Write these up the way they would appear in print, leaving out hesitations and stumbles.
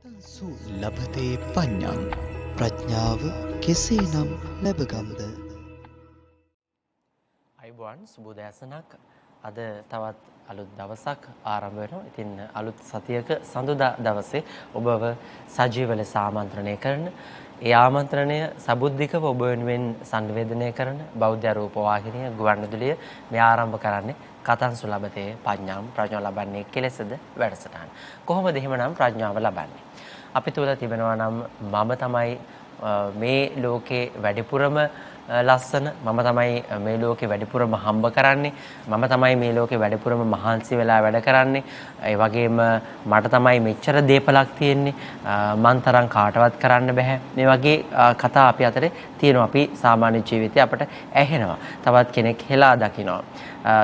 තන්සු ලබතේ පඤ්ඤං ප්‍රඥාව කෙසේනම් ලැබගම්ද. අයිබෝන් සුබෝදෑසනක්. අද තවත් අලුත් දවසක් ආරම්භ වෙනවා. ඉතින් අලුත් සතියක සඳුදා දවසේ ඔබව සජීව ලෙස ආමන්ත්‍රණය කරන ඒ ආමන්ත්‍රණය සබුද්ධිකව ඔබ වෙනුවෙන් සංවේදනය කරන බෞද්ධ රූප වාහිනිය ගුවන්විදුලිය මේ ආරම්භ කරන්නේ කතන්සු ලබතේ පඤ්ඤාම් ප්‍රඥාව ලබන්නේ කෙලෙසද වැඩසටහන. කොහොමද එහෙමනම් ප්‍රඥාව ලබන්නේ? අපි තුල තිබෙනවා නම් මම තමයි මේ ලෝකේ වැඩිපුරම ලස්සන, මම තමයි මේ ලෝකේ වැඩිපුරම හම්බ කරන්නේ, මම තමයි මේ ලෝකේ වැඩිපුරම මහන්සි වෙලා වැඩ කරන්නේ, ඒ වගේම මට තමයි මෙච්චර දේපලක් තියෙන්නේ, මන් තරම් කාටවත් කරන්න බෑ. මේ වගේ කතා අපි අතරේ තියෙනවා. අපි සාමාන්‍ය ජීවිතේ අපට ඇහෙනවා. තවත් කෙනෙක් හෙලා දකිනවා.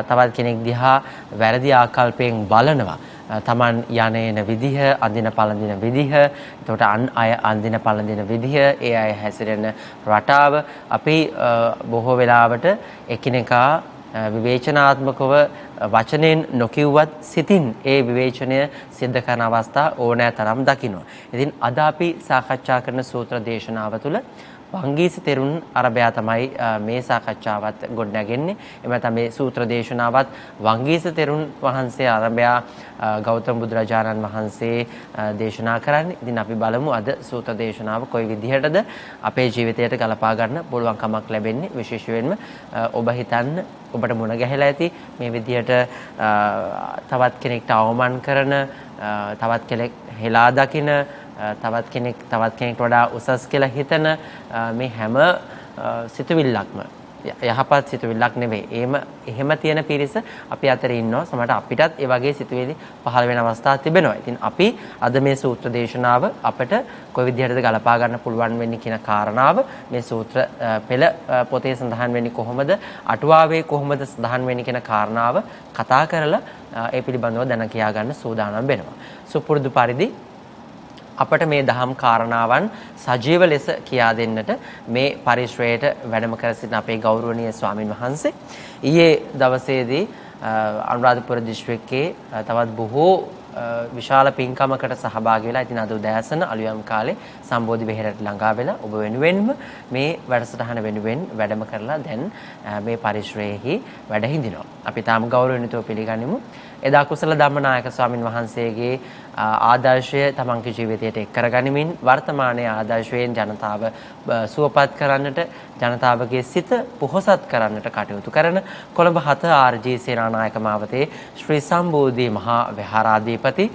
තවත් කෙනෙක් දිහා වැරදි ආකල්පයෙන් බලනවා. තමන් යන විදිහ, අඳින පළඳින විදිහ, එතකොට අන් අය අඳින පළඳින විදිහ, ඒ අය හැසිරෙන රටාව අපි බොහෝ වෙලාවට එකිනෙකා විවේචනාත්මකව වචනෙන් නොකියුවත් සිතින් ඒ විවේචනය සිද්ධ කරන අවස්ථා ඕනෑ තරම් දකිනවා. ඉතින් අද අපි සාකච්ඡා කරන සූත්‍ර දේශනාව තුළ වංගීස තෙරුන් අරබයා තමයි මේ සාකච්ඡාවත් ගොඩනැගෙන්නේ. එමෙ තමයි මේ සූත්‍ර දේශනාවත් වංගීස තෙරුන් වහන්සේ අරබයා ගෞතම බුදුරජාණන් වහන්සේ දේශනා කරන්නේ. ඉතින් අපි බලමු අද සූත්‍ර දේශනාව කොයි විදිහටද අපේ ජීවිතයට ගලපා ගන්න පුළුවන්කමක් ලැබෙන්නේ. විශේෂයෙන්ම ඔබ හිතන්න ඔබට මුණ ගැහිලා ඇති මේ විදිහට තවත් කෙනෙක්ට අවමන් කරන, තවත් කෙනෙක් හෙලා දකින, තවත් කෙනෙක්ට වඩා උසස් කියලා හිතන මේ හැම සිතුවිල්ලක්ම යහපත් සිතුවිල්ලක් නෙවෙයි. එහෙම තියෙන පිරිස අපි අතරේ ඉන්නවා. සමහරට අපිටත් ඒ වගේ සිතුවිලි පහළ වෙන අවස්ථා තිබෙනවා. ඉතින් අපි අද මේ සූත්‍ර දේශනාව අපිට කොයි විදිහටද ගලපා ගන්න පුළුවන් වෙන්නේ කියන කාරණාව මේ සූත්‍ර පෙළ පොතේ සඳහන් වෙන්නේ කොහොමද, අටුවාවේ කොහොමද සඳහන් වෙන්නේ කියන කාරණාව කතා කරලා ඒ පිළිබඳව දැන කියා ගන්න සූදානම් වෙනවා. සුපුරුදු පරිදි අපට මේ දහම් කාරණාවන් සජීව ලෙස කියා දෙන්නට මේ පරිශ්‍රයට වැඩම කර සිටින අපේ ගෞරවනීය ස්වාමින් වහන්සේ ඊයේ දවසේදී අනුරාධපුර දිස්ත්‍රික්කයේ තවත් බොහෝ විශාල පින්කමකට සහභාගී වෙලා ඉතින් අද උදෑසන අලුයම් කාලේ සම්බෝධි විහෙරට ළඟා වෙලා ඔබ වෙනුවෙන්ම මේ වැඩසටහන වෙනුවෙන් වැඩම කරලා දැන් මේ පරිශ්‍රයේහි වැඩ හිඳිනවා. අපි තාම ගෞරවණීයව පිළිගනිමු. එදා කුසල ධම්මනායක ස්වාමින් වහන්සේගේ ආදර්ශය තමන්ගේ ජීවිතයට එක් කරගනිමින් වර්තමානයේ ආදර්ශයෙන් ජනතාව සුවපත් කරන්නට, ජනතාවගේ සිත පොහොසත් කරන්නට කටයුතු කරන කොළඹ 7 ආර්.ජී. සේනානායක මාවතේ ශ්‍රී සම්බෝධි මහා විහාරාධිපති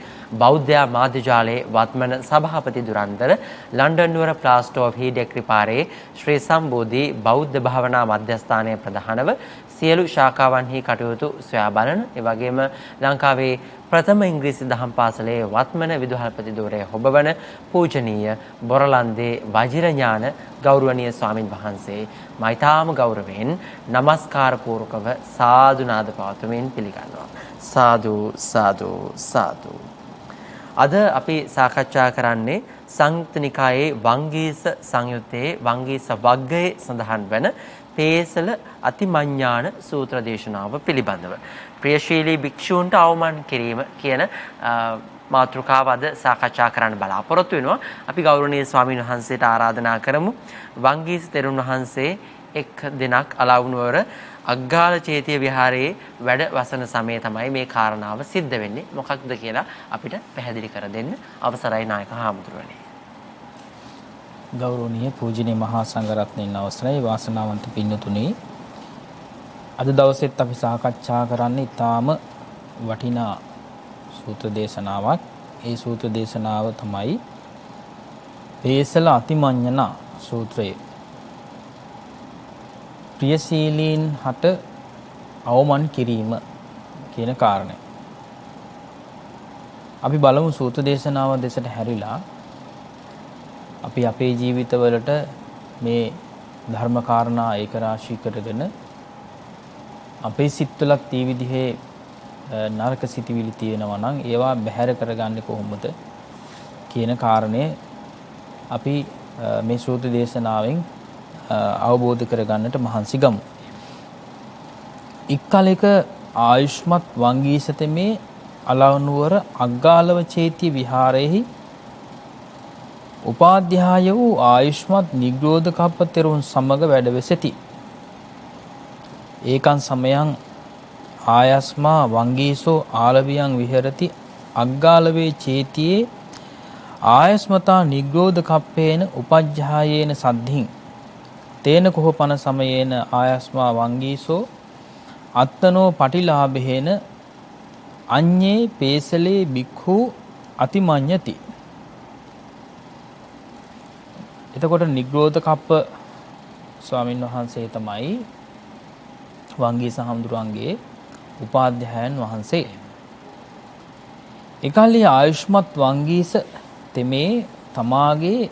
බෞද්ධ මාධ්‍යාලයේ වත්මන සභාපති දුරන්තර ලන්ඩන් නුවර ප්ලාස්ටර් ඔෆ් හීඩෙක්‍රි පාරේ ශ්‍රී සම්බෝධි බෞද්ධ භාවනා මධ්‍යස්ථානයේ ප්‍රධානව සියලු ශාඛාවන්හි කටයුතු සොයා බලන, ඒ වගේම ලංකාවේ ප්‍රථම ඉංග්‍රීසි දහම් පාසලේ වත්මන විදුහල්පති ධූරය හොබවන පූජනීය බොරලන්දේ වජිරඥාන ගෞරවනීය ස්වාමින් වහන්සේ මෛතාම ගෞරවයෙන් নমස්කාර පූර්වකව සාදු නාද පවතුමින් පිළිගන්නවා. සාදු සාදු සාදු. අද අපි සාකච්ඡා කරන්නේ සංයුත්ත නිකායේ වංගීස සංයුත්තේ වංගීස වග්ගයේ සඳහන් වන පේසල අතිමඤ්ඤාණ සූත්‍ර දේශනාව පිළිබඳව. ප්‍රියශීලී භික්ෂූන්ට අවමන් කිරීම කියන මාතෘකාව අද සාකච්ඡා කරන්න බලාපොරොත්තු වෙනවා. අපි ගෞරවනීය ස්වාමීන් වහන්සේට ආරාධනා කරමු. වංගීස තෙරුන් වහන්සේ එක් දිනක් අලවුනුවර අග්ගාල චේතිය විහාරයේ වැඩ වසන සමයේ තමයි මේ කාරණාව සිද්ධ වෙන්නේ. මොකක්ද කියලා අපිට පැහැදිලි කර දෙන්න අවසරයි නායක හාමුදුරුවනේ. ගෞරවනීය පූජනීය මහා සංඝරත්නයන් අවසරයි වාසනාවන්ත පින්නතුනි, අද දවසෙත් අපි සාකච්ඡා කරන්නේ ඊටාම වටිනා සූත්‍ර දේශනාවක්. ඒ සූත්‍ර දේශනාව තමයි පේසල අතිමඤ්ඤණ සූත්‍රය. ප්‍රියශීලීන් හට අවමන් කිරීම කියන කාරණය. අපි බලමු සූත්‍ර දේශනාව දෙසට හැරිලා අපි අපේ ජීවිතවලට මේ ධර්ම කාරණා ඒක රාශී කරගෙන අපේ සිත්වලත් මේ විදිහේ නරක සිතිවිලි තියෙනවා නම් ඒවා බැහැර කරගන්නේ කොහොමද කියන කාරණය අපි මේ සූත්‍ර දේශනාවෙන් අවබෝධ කරගන්නට මහන්සි ගමු. එක්කලෙක ආයුෂ්මත් වංගීසතමේ අලවනුවර අග්ගාලව චේතිය විහාරයේහි උපාධ්‍යාය වූ ආයුෂ්මත් නිග්‍රෝධකප්ප තෙරුන් සමග වැඩවෙසෙති. ඒකන් සමයන් ආයස්මා වංගීසෝ ආලවියන් විහෙරති අග්ගාලවේ චේතියේ ආයස්මතා නිග්‍රෝධකප්පේන උපජ්ජායේන සද්ධින් තේන කොහොපන සමයේන ආයස්මා වංගීසෝ අත්තනෝ පටිලාභේන අඤ්ඤේ පේසලේ බික්ඛු අතිමඤ්ඤති. එතකොට නිග්‍රෝධකප්ප ස්වාමීන් වහන්සේ තමයි වංගීස හඳුරන්ගේ උපාධ්‍යායන් වහන්සේ. එකල්ලි ආයුෂ්මත් වංගීස තෙමේ තමාගේ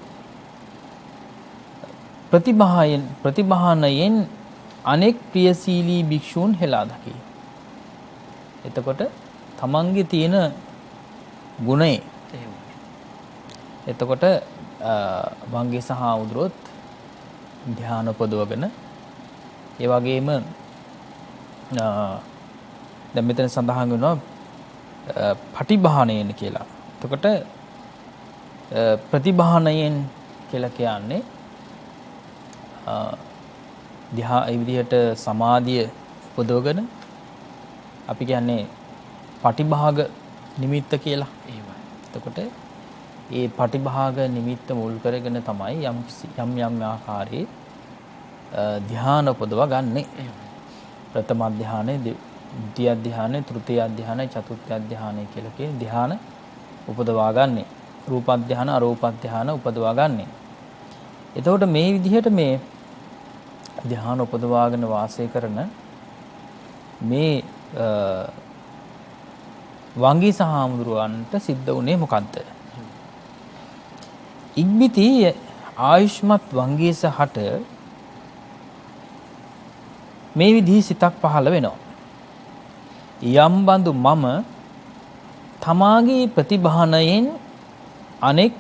ප්‍රතිභානයෙන් අනෙක් ප්‍රියශීලී භික්ෂූන් හෙලා දකි. එතකොට තමන්ගේ තියෙන ගුණේ එතකොට වංගීස හාමුදුරුවොත් ධ්‍යාන උපදවගෙන ඒ වගේම දැන් මෙතන සඳහන් වෙනවා පටිභාණයෙන් කියලා. එතකොට ප්‍රතිභාණයෙන් කියලා කියන්නේ ඒ විදිහට සමාධිය උපදවගෙන අපි කියන්නේ පටිභාග නිමිත්ත කියලා. එතකොට ඒ පටිභාග නිමිත්ත මුල් කරගෙන තමයි යම් ආකාරයේ ධ්‍යාන උපදව ගන්නෙ. ප්‍රථම ධ්‍යානෙ, ද්විතිය ධ්‍යානෙ, තෘතිය ධ්‍යානෙ, චතුර්ථ ධ්‍යානෙ කියලා කියන ධ්‍යාන උපදවා ගන්නෙ. රූප ධ්‍යාන, අරූප ධ්‍යාන උපදවා ගන්නෙ. එතකොට මේ විදිහට මේ ධ්‍යාන උපදවාගෙන වාසය කරන මේ වංගීස හාමුදුරුවන්ට සිද්ධ වුණේ මොකද්ද? ඉක්බිති ආයුෂ්මත් වංගීස හට මේ විදිහේ සිතක් පහළ වෙනවා. යම් බඳු මම තමාගේ ප්‍රතිභානයෙන් අනෙක්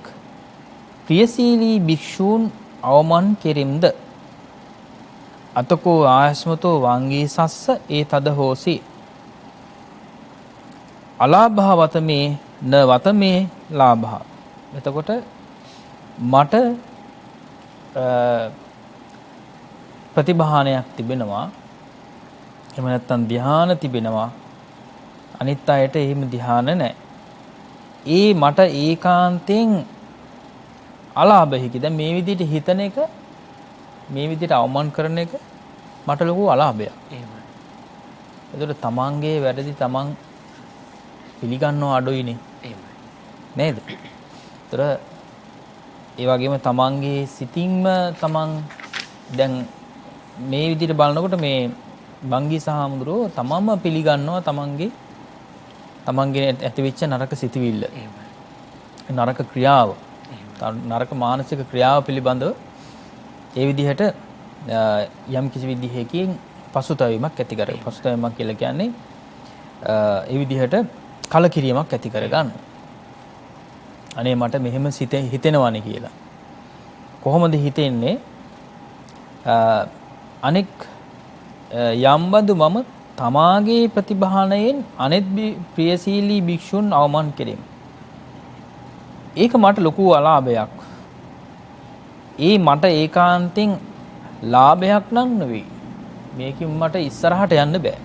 ප්‍රියශීලී භික්ෂූන් අවමන් කෙරෙම්ද අතකෝ ආයස්මතෝ වංගීසස්ස ඒ තද හෝසි අලාභා වතමේ න වතමේ ලාභා. එතකොට මට ප්‍රතිභානයක් තිබෙනවා, එහෙම නැත්නම් ධ්‍යාන තිබෙනවා, අනිත් අයට එහෙම ධ්‍යාන නැහැ. ඒ මට ඒකාන්තයෙන් අලාභයකි. දැන් මේ විදිහට හිතන එක, මේ විදිහට අවමන් කරන එක මට ලොකු අලාභයක්. එහෙමයි. ඒතකොට තමන්ගේ වැඩදි තමන් පිළිගන්නව අඩුයිනේ. එහෙමයි. නේද? ඒතර ඒ වගේම තමන්ගේ සිතින්ම තමන් දැන් මේ විදිහට බලනකොට මේ වංගීස හාමුදුරුවෝ තමන්ම පිළිගන්නවා තමන්ගේ ඇතිවෙච්ච නරක සිතිවිල්ල. එහෙමයි. නරක ක්‍රියාව. නරක මානසික ක්‍රියාව පිළිබඳව ඒ විදිහට යම් කිසි විදිහකින් පසුතැවීමක් ඇති කර. පසුතැවීමක් කියලා කියන්නේ ඒ විදිහට කලකිරීමක් ඇති කරගන්න. අනේ මට මෙහෙම හිතෙනවනේ කියලා. කොහොමද හිතෙන්නේ? අනෙක් යම්බඳු මම තමාගේ ප්‍රතිභානයෙන් අනෙත් ප්‍රියශීලී භික්ෂුන් අවමන් කෙරෙමි. ඒක මට ලොකු අලාභයක්. ඒ මට ඒකාන්තයෙන් ලාභයක් නම් නෙවෙයි. මේකෙන් මට ඉස්සරහට යන්න බෑ.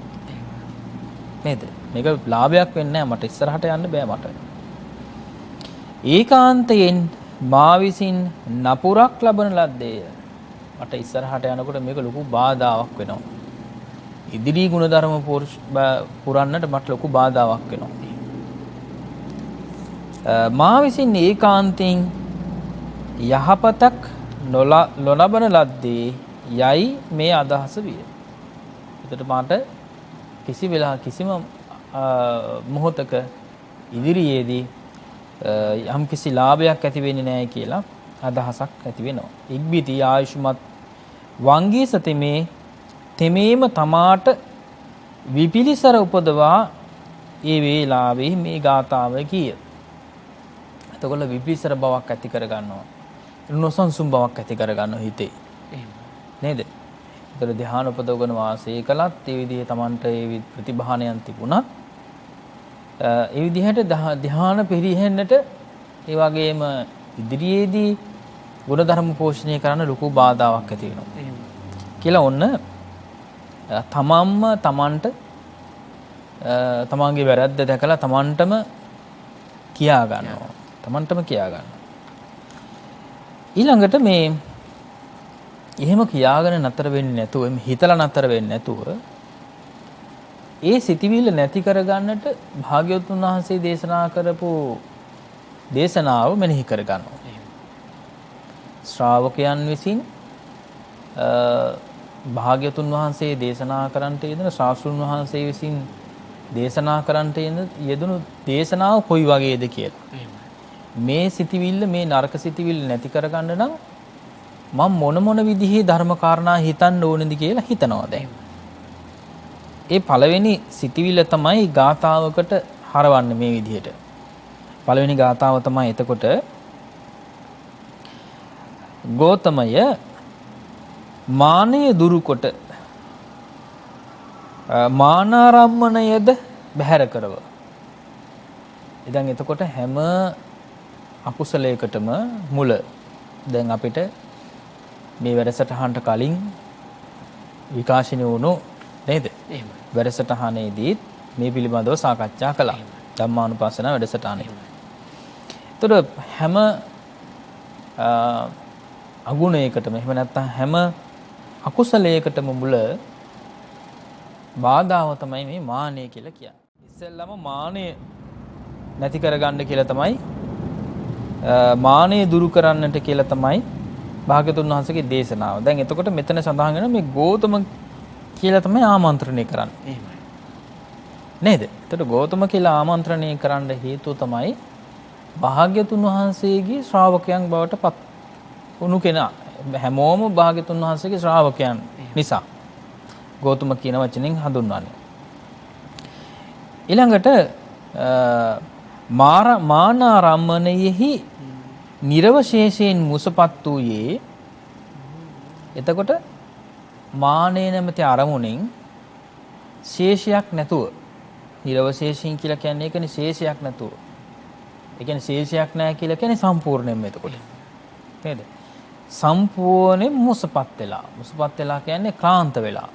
නේද? මේක ලාභයක් වෙන්නේ නැහැ මට, ඉස්සරහට යන්න බෑ මට. ඒකාන්තයෙන් මා විසින් නපුරක් ලබන ලද්දේය. මට ඉස්සරහට යනකොට මේක ලොකු බාධාවක් වෙනවා. ඉදිරි ගුණධර්ම පුරන්නට මට ලොකු බාධාවක් වෙනවා. මා විසින් ඒකාන්තයෙන් යහපතක් නොලබන ලද්දේ යයි මේ අදහස විය. එතකොට මට කිසිම මොහොතක ඉදිරියේදී යම් කිසි ලාභයක් ඇති වෙන්නේ නැහැ කියලා අදහසක් ඇති වෙනවා. ඉක්බිති ආයුෂ්මත් වංගීස තෙමේම තමාට විපිලිසර උපදවා ඒ වේලාවේ මේ ගාථාව කිය. එතකොට විපිලිසර බවක් ඇති කර ගන්නවා. නොසන්සුන් බවක් ඇති කර ගන්නවා හිතේ. නේද? ඒතර ධ්‍යාන උපදවගෙන වාසය කළත් ඒ විදිහේ Tamanට ඒ ප්‍රතිභානයන් තිබුණත් ඒ විදිහට ධ්‍යාන පිරිහෙන්නට ඒ වගේම ඉදිරියේදී ගුණධර්ම පෝෂණය කරන්න ලොකු බාධාවක් ඇති වෙනවා. කියලා ඔන්න තමන්ම තමන්ට තමන්ගේ වැරද්ද දැකලා තමන්ටම කියා ගන්නවා. තමන්ටම කියා ගන්නවා. ඊළඟට මේ එහෙම කියාගෙන නතර වෙන්නේ නැතුව එහෙම හිතලා නතර වෙන්නේ නැතුව ඒ සිතිවිල්ල නැති කරගන්නට භාග්‍යවතුන් වහන්සේ දේශනා කරපු දේශනාව මෙනෙහි කරගන්නවා. ශ්‍රාවකයන් විසින් භාග්‍යවතුන් වහන්සේ දේශනා කරන්නට යෙදෙන ශාස්ත්‍රඥ වහන්සේ විසින් දේශනා කරන්නට යෙදුණු දේශනාව කොයි වගේද කියලා. මේ සිතිවිල්ල මේ නරක සිතිවිල්ල නැති කරගන්න නම් මම මොන විදිහේ ධර්ම කාරණා හිතන්න ඕනේද කියලා හිතනවා දැන්. ඒ පළවෙනි සිතිවිල්ල තමයි ගාථාවකට හරවන්නේ මේ විදිහට. පළවෙනි ගාථාව තමයි එතකොට ගෝතමය මානය දුරුකොට මානාරම්මණයද බැහැර කරව. ඉතින් එතකොට හැම අකුසලයකටම මුල දැන් අපිට මේ වැඩසටහනට කලින් විකාශනය වුණු නේද? එහෙම. වැඩසටහනේදී මේ පිළිබඳව සාකච්ඡා කළා. ධම්මානුපස්සන වැඩසටහනේ. එතකොට හැම අගුණයකටම එහෙම නැත්නම් හැම අකුසලයකටම මුල බාධාව තමයි මේ මානය කියලා කියන්නේ. ඉස්සෙල්ලාම මානය නැති කරගන්න කියලා තමයි මානය දුරු කරන්නට කියලා තමයි භාග්‍යවතුන් වහන්සේගේ දේශනාව. දැන් එතකොට මෙතන සඳහන් වෙන මේ ගෞතම කියලා තමයි ආමන්ත්‍රණය කරන්නේ. එහෙමයි. නේද? එතකොට ගෞතම කියලා ආමන්ත්‍රණය කරන්න හේතුව තමයි භාග්‍යවතුන් වහන්සේගේ ශ්‍රාවකයන් බවට පත් වුණු කෙනා. හැමෝම භාග්‍යවතුන් වහන්සේගේ ශ්‍රාවකයන් නිසා ගෞතම කියන වචනෙන් හඳුන්වන්නේ. ඊළඟට මානාරම්මණයෙහි නිර්වශේෂයෙන් මුසපත් වූයේ එතකොට මානෙ නැමැති අරමුණෙන් ශේෂයක් නැතුව නිර්වශේෂයෙන් කියලා කියන්නේ ඒකනේ ශේෂයක් නැතුව. ඒ කියන්නේ ශේෂයක් නැහැ කියලා කියන්නේ සම්පූර්ණයෙන්ම එතකොට. නේද? සම්පූර්ණයෙන් මුසපත් වෙලා. මුසපත් වෙලා කියන්නේ ක්ලාන්ත වෙලා.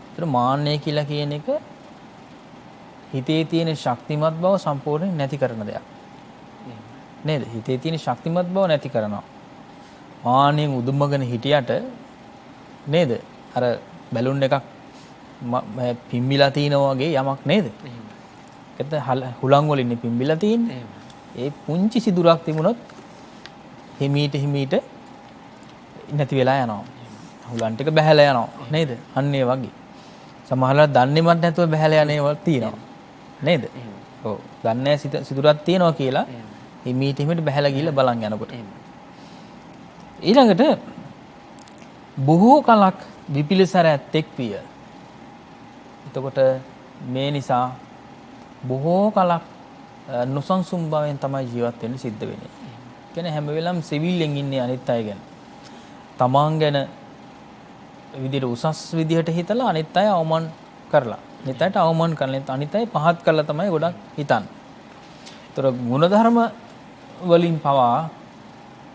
ඒතර මාන්නය කියලා කියන එක හිතේ තියෙන ශක්තිමත් බව සම්පූර්ණයෙන් නැති කරන දෙයක්. නේද? හිතේ තියෙන ශක්තිමත් බව නැති කරනවා. මාන්නෙන් උදුමගෙන හිටියට නේද? අර බැලුන් එකක් පිම්බිලා තිනවා වගේ යමක් නේද? ඒකත් හුලං වලින් පිම්බිලා තින්නේ. ඒ පුංචි සිදුරක් තිබුණොත් හිමීට නැති වෙලා යනවා. හුලන් ටික බැහැලා යනවා නේද? අන්න ඒ වගේ. සමහරවල් දන්නේවත් නැතුව බැහැලා යන ඒවා තියෙනවා. නේද? ඔව්. දන්නේ සිදුරක් තියෙනවා කියලා හිමීට බැහැලා ගිහලා බලන් යනකොට. ඊළඟට බොහෝ කලක් විපිලිසර ඇත්තෙක් විය. එතකොට මේ නිසා බොහෝ කලක් නොසන්සුන් භාවයෙන් තමයි ජීවත් වෙන්න සිද්ධ වෙන්නේ. කියන්නේ හැම වෙලාවෙම සිවිල්ලෙන් ඉන්නේ අනිත් අය ගැන. තමන් ගැන විදිහට උසස් විදිහට හිතලා අනිත් අය අවමන් කරලා. අනිත් අයට අවමන් කරලා අනිත් අය පහත් කරලා තමයි ගොඩක් හිතන්නේ. ඒතර ගුණධර්ම වලින් පවා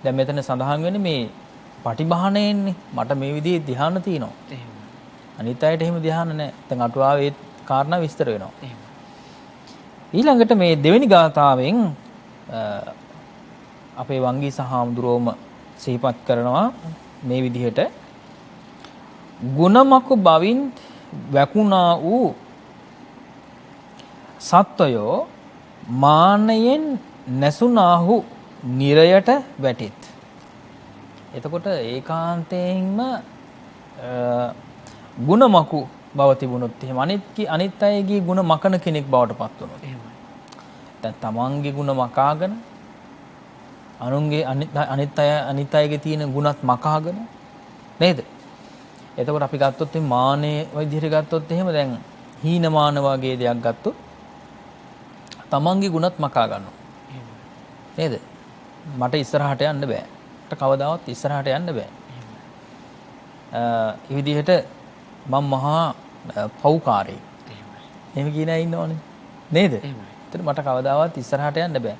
දැන් මෙතන සඳහන් වෙන්නේ මේ පටිභාණයෙන්නේ මට මේ විදිහේ ධ්‍යාන තියෙනවා. එහෙම. අනිත් අයට එහෙම ධ්‍යාන නැහැ. දැන් අටුවාවේ ඒ කාරණා විස්තර වෙනවා. එහෙම. ඊළඟට මේ දෙවෙනි ගාථාවෙන් අපේ වංගී සහාමුදුරුවෝම සිහිපත් කරනවා මේ විදිහට ගුණමකු බවින් වැකුණා වූ සත්වයෝ මානයෙන් නැසුනාහු නිරයට වැටිත්. එතකොට ඒකාන්තයෙන්ම ගුණමකු බව තිබුණොත් එහෙම අනිත් අයගේ ගුණ මකන කෙනෙක් බවට පත් වුණොත් එහෙමයි. දැන් තමන්ගේ ගුණ මකාගෙන අනුන්ගේ අනිත් අයගේ තියෙන ගුණත් මකාගෙන නේද? එතකොට අපි ගත්තොත් මේ මානේ විදිහට ගත්තොත් එහෙම දැන් හීනමාන වගේ දෙයක් ගත්තොත් තමන්ගේ ගුණත් මකා ගන්නවා. නේද? මට ඉස්සරහට යන්න බෑ. මට කවදාවත් ඉස්සරහට යන්න බෑ. ඒ විදිහට මම මහා පව්කාරයෙක්. එහෙම කියන අය ඉන්නවනේ. නේද? ඒතර මට කවදාවත් ඉස්සරහට යන්න බෑ.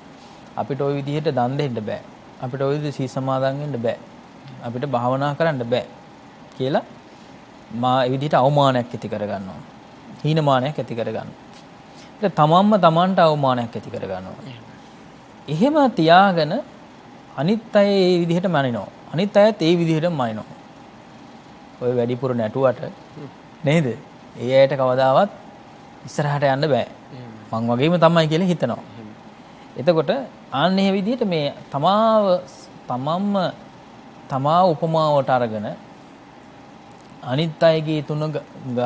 අපිට ওই විදිහට දන් දෙන්න බෑ. අපිට ওই විදිහට සී සමාදන් වෙන්න බෑ. අපිට භාවනා කරන්න බෑ කියලා මා ඒ විදිහට අවමානයක් ඇති කරගන්නවා. හීනමානයක් ඇති කරගන්නවා. ඒක තමන්ම තමන්ට අවමානයක් ඇති කරගන්නවා. එහෙම තියාගෙන අනිත් අය ඒ විදිහට මනිනවා. අනිත් අයත් ඒ විදිහට මනිනවා. ඔය වැඩිපුර නැටුවට නේද? ඒ අයට කවදාවත් ඉස්සරහට යන්න බෑ. මං වගේම තමයි කියලා හිතනවා. එතකොට ආන්නේ විදිහට මේ තමා උපමාවට අරගෙන අනිත් අයගේ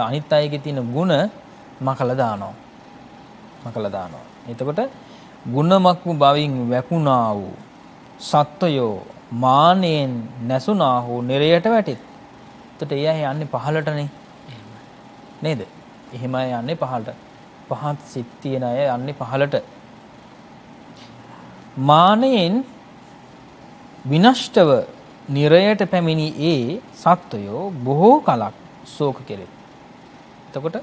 අනිත් අයගේ තියෙන ಗುಣ මකලා දානවා. එතකොට ගුණමක් බවින් වැකුණා වූ සත්වයෝ මානෙන් නැසුණා වූ නිරයට වැටිත්. එතකොට ඒ අය යන්නේ පහළටනේ. නේද? එහෙම අය යන්නේ පහළට. පහත් සිත් තියෙන අය යන්නේ පහළට. මානෙන් විනෂ්ටව නිරයට පැමිණි ඒ සත්වයෝ බොහෝ කලක් ශෝක කෙරෙත්. එතකොට